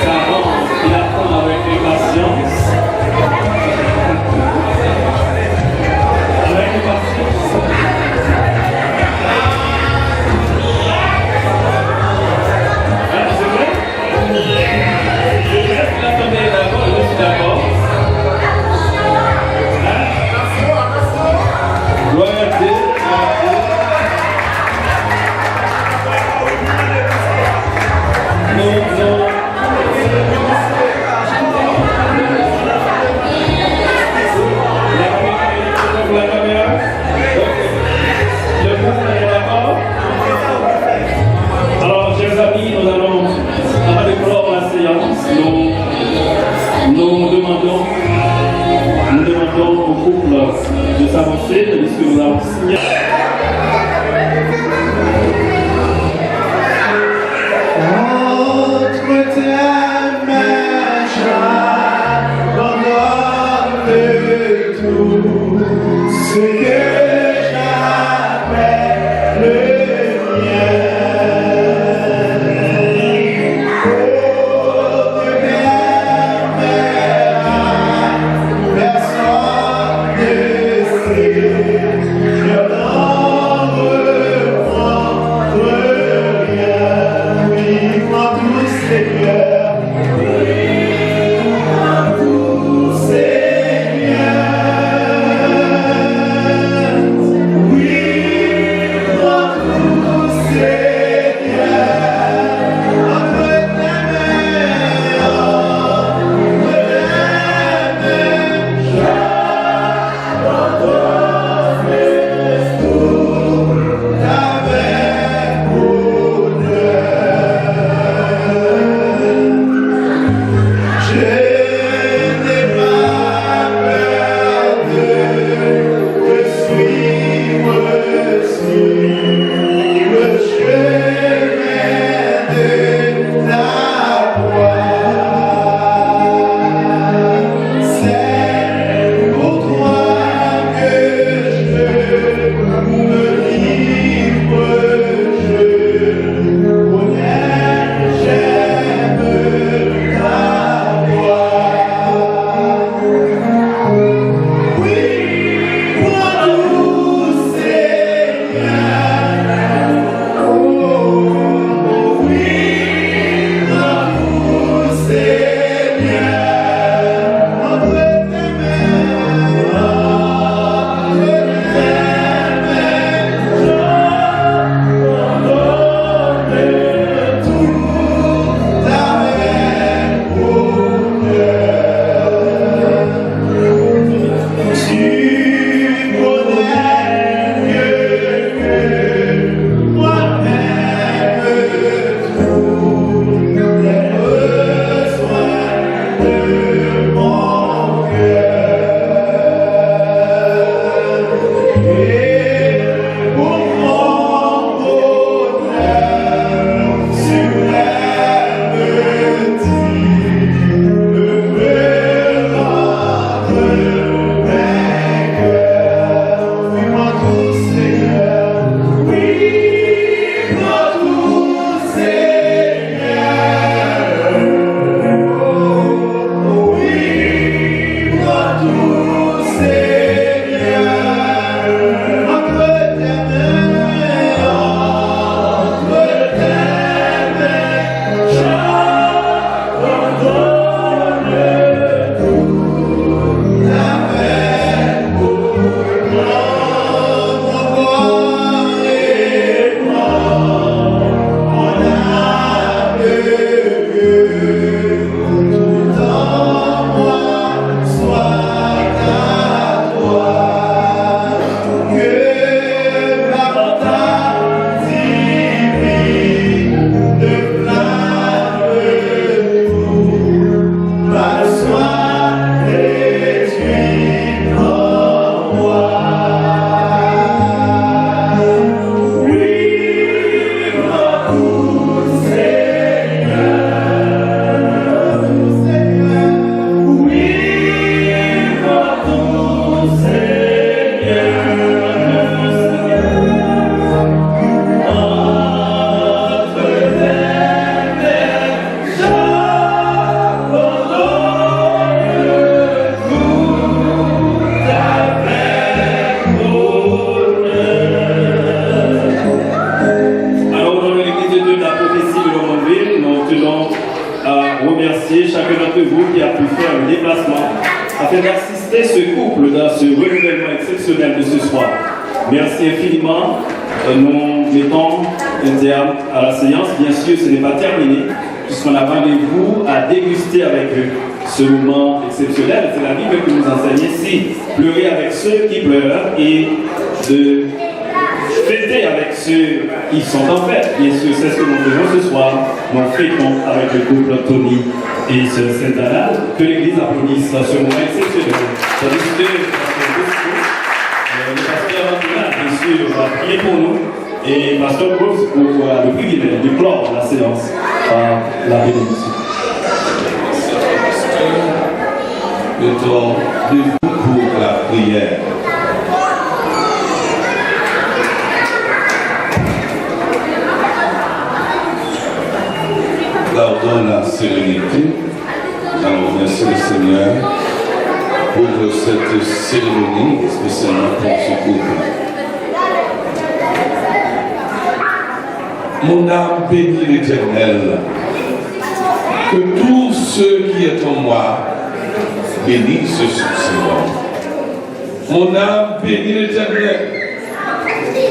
ça avance, il apprend avec impatience. Avec impatience. Hein, c'est vrai? Est-ce qu'il attendait d'abord? Je suis d'accord. Hein? Gloire à Dieu. La caméra. Le couple est d'accord. Alors, chers amis, nous allons, avant de clore la séance, nous demandons au couple de s'avancer, puisque nous avons signé. Ce que j'appelle le mien. Oh, ne permets personne ne sait. Je n'en reprendre rien. Oui, moi tout Seigneur. Oui, moi tout Seigneur. d'assister ce couple dans ce renouvellement exceptionnel de ce soir. Merci infiniment. Nous mettons un terme à la séance. Bien sûr, ce n'est pas terminé, puisqu'on a rendez-vous à déguster avec eux ce moment exceptionnel. C'est la Bible qui nous enseigne ici. Pleurer avec ceux qui pleurent et de fêter avec ceux qui sont en fête. Bien sûr, c'est ce que nous faisons ce soir. Nous fêtons avec le couple Tony et Sœur Sainte-Anna. Que l'Église applaudisse ce moment exceptionnel. Tandis que le pasteur Antoine, bien sûr, va prier pour nous. Et pasteur Groves pour le privilège de clore la séance par la bénédiction. Mettons debout pour la prière. Gardons la sérénité. Allons remercier le Seigneur pour cette cérémonie, spécialement pour ce couple. Mon âme bénit l'Éternel. Que tout ce qui est en moi bénisse son Seigneur. Mon âme bénit l'Éternel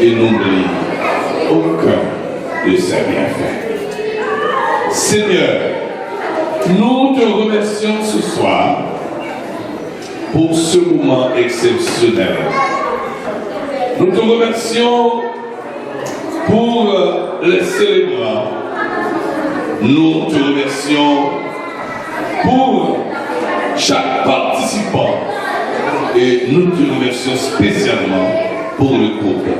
et n'oublie aucun de ses bienfaits. Seigneur, nous te remercions ce soir pour ce moment exceptionnel. Nous te remercions pour les célébrants. Nous te remercions pour chaque participant et nous te remercions spécialement pour le couple.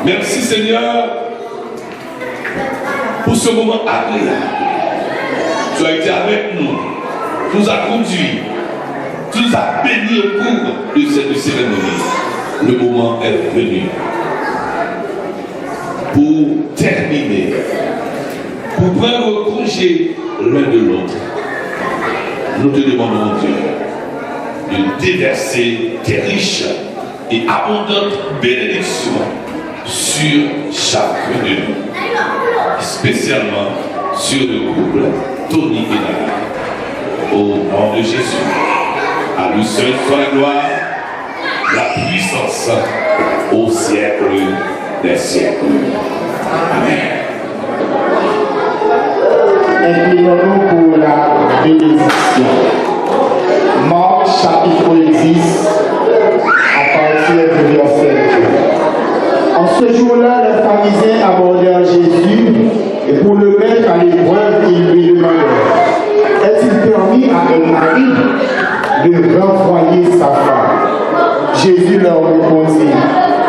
Merci Seigneur pour ce moment agréable. Tu as été avec nous, tu nous as conduits, tu nous as bénis au cours de cette cérémonie. Le moment est venu pour terminer, pour prendre congé l'un de l'autre. Nous te demandons, Dieu, de déverser tes riches et abondantes bénédictions sur chacun de nous, spécialement sur le couple Tony et Nana. Au nom de Jésus, à lui seul soit la gloire, la puissance au siècle des siècles. Amen. Inclinons-nous pour la bénédiction. Marc chapitre 10, à partir du verset 2. En ce jour-là, les pharisiens abordèrent Jésus et pour le mettre à l'épreuve, ils lui demandèrent: est-il permis à un mari de renvoyer sa femme? Jésus leur répondit: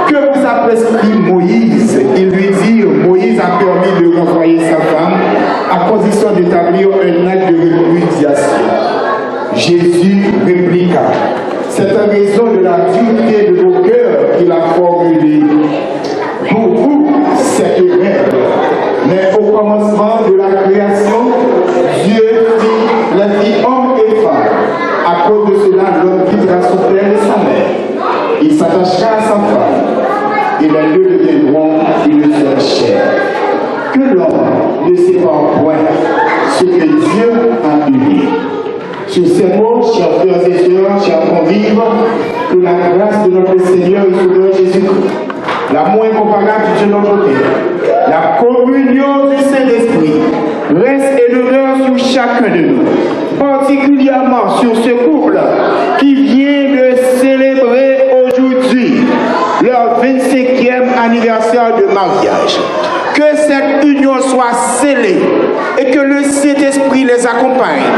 que vous a prescrit Moïse? Ils lui dirent: Moïse a permis de renvoyer sa femme à condition d'établir un acte de répudiation. Jésus répliqua: c'est en raison de la dureté de vos cœurs qu'il a formulé pour vous cette règle. Mais au commencement de la création, Dieu fit homme et femme. À cause de cela, l'homme quittera son père et sa mère. Il s'attachera à sa femme, et les deux deviendront une seule chair. Que l'homme ne sépare point ce que Dieu a uni. Sur ces mots, chers frères et sœurs, chers convives, que la grâce de notre Seigneur et Sauveur Jésus-Christ, l'amour incomparable du Dieu notre Père, la communion du Saint-Esprit reste et demeure sur chacun de nous, particulièrement sur ce couple qui vient de célébrer aujourd'hui leur 25e anniversaire de mariage. Que cette union soit scellée et que le Saint-Esprit les accompagne,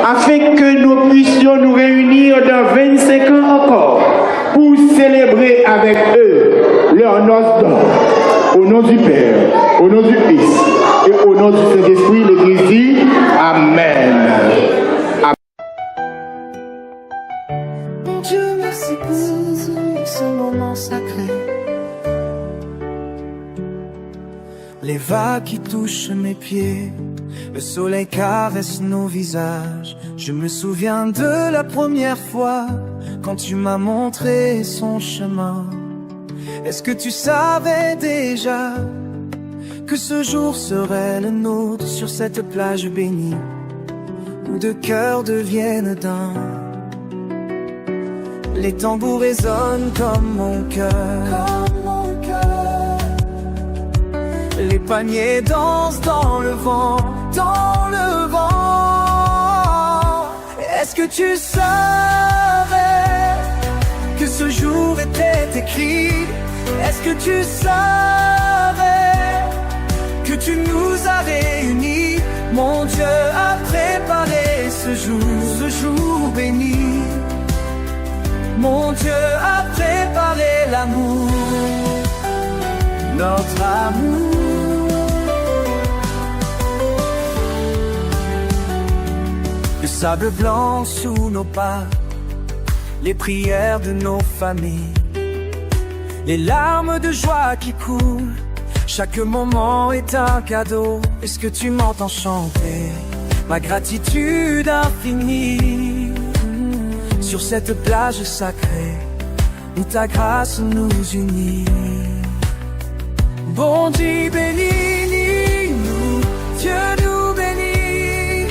afin que nous puissions nous réunir dans 25 ans encore pour célébrer avec eux leur noces d'or. Au nom du Père, au nom du Fils et au nom du Saint-Esprit, l'Église dit Amen. Dieu, merci pour ce moment sacré. Les vagues qui touchent mes pieds, le soleil caresse nos visages. Je me souviens de la première fois quand tu m'as montré son chemin. Est-ce que tu savais déjà que ce jour serait le nôtre sur cette plage bénie où deux cœurs deviennent d'un? Les tambours résonnent comme mon cœur. Les paniers dansent dans le vent, dans le vent. Est-ce que tu savais que ce jour était écrit? Est-ce que tu savais que tu nous as réunis? Mon Dieu a préparé ce jour béni. Mon Dieu a préparé l'amour, notre amour. Le sable blanc sous nos pas, les prières de nos familles, les larmes de joie qui coulent. Chaque moment est un cadeau. Est-ce que tu m'entends chanter ma gratitude infinie sur cette plage sacrée où ta grâce nous unit? Bon Dieu bénis-nous, Dieu nous bénit.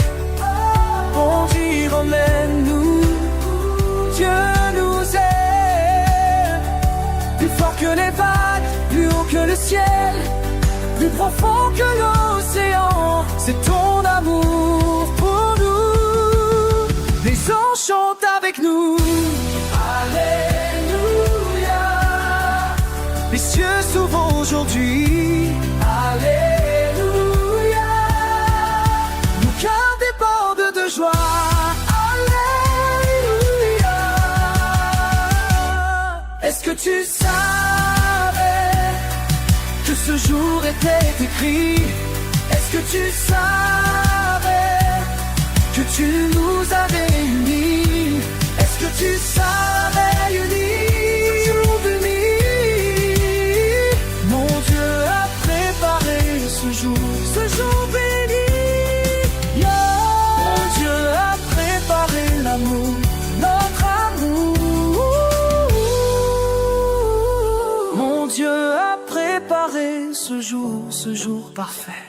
Bon Dieu emmène-nous, Dieu nous aime. Plus fort que les vagues, plus haut que le ciel, plus profond que l'océan, c'est ton amour pour nous. Les anges chantent avec nous. Alléluia. Les cieux s'ouvrent aujourd'hui. Alléluia. Nos cœurs débordent de joie. Alléluia. Est-ce que tu savais que ce jour était écrit? Est-ce que tu savais que tu nous as réunis? Est-ce que tu savais unis, jour béni? Mon Dieu a préparé ce jour béni. Mon Dieu a préparé l'amour, notre amour. Mon Dieu a préparé ce jour parfait.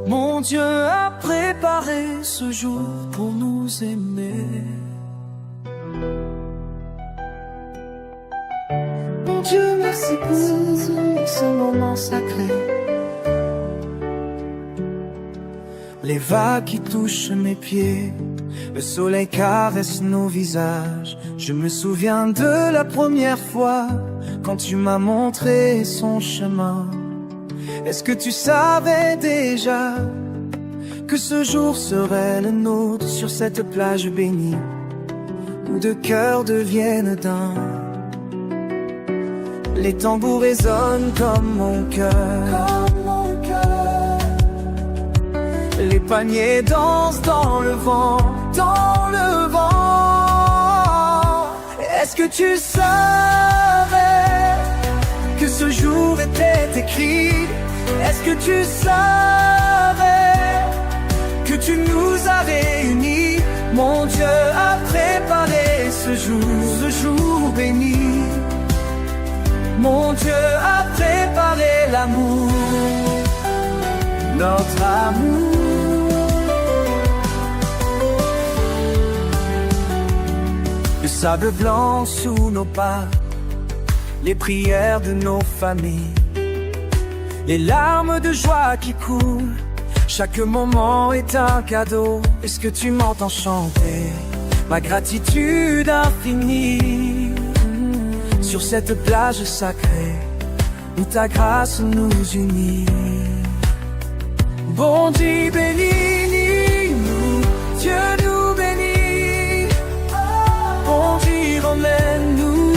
Mon Dieu a préparé ce jour pour nous aimer. Mon Dieu, merci pour ce moment sacré. Les vagues qui touchent mes pieds, le soleil caresse nos visages. Je me souviens de la première fois quand tu m'as montré son chemin. Est-ce que tu savais déjà que ce jour serait le nôtre sur cette plage bénie où deux cœurs deviennent d'un? Les tambours résonnent comme mon cœur. Les paniers dansent dans le vent, dans le vent. Est-ce que tu savais que ce jour était écrit? Est-ce que tu savais que tu nous as réunis? Mon Dieu a préparé ce jour béni. Mon Dieu a préparé l'amour, notre amour. Le sable blanc sous nos pas, les prières de nos familles, les larmes de joie qui coulent. Chaque moment est un cadeau. Est-ce que tu m'entends chanter ma gratitude infinie sur cette plage sacrée où ta grâce nous unit? Bon Dieu bénis-nous, Dieu nous bénit. Bon Dieu emmène-nous,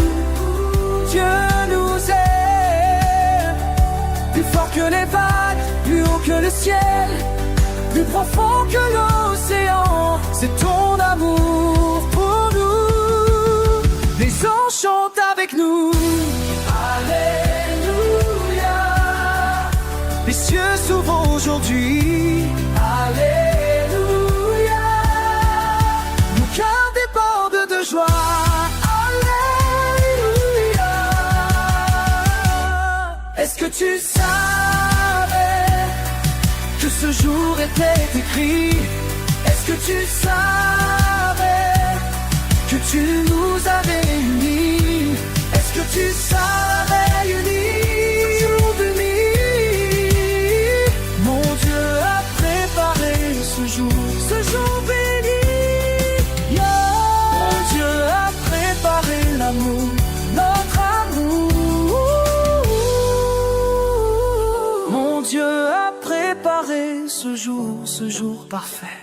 Dieu nous aime. Plus fort que les vagues, plus haut que le ciel, plus profond que l'océan, c'est ton amour pour nous. Les anges chantent avec nous. Alléluia. Les cieux s'ouvrent aujourd'hui. Alléluia. Nos cœurs débordent de joie. Alléluia. Est-ce que tu savais que ce jour était écrit? Est-ce que tu savais que tu tu nous as réunis. Est-ce que tu savais unis, jour de nuit? Mon Dieu a préparé ce jour béni. Mon Dieu a préparé l'amour, notre amour. Mon Dieu a préparé ce jour parfait.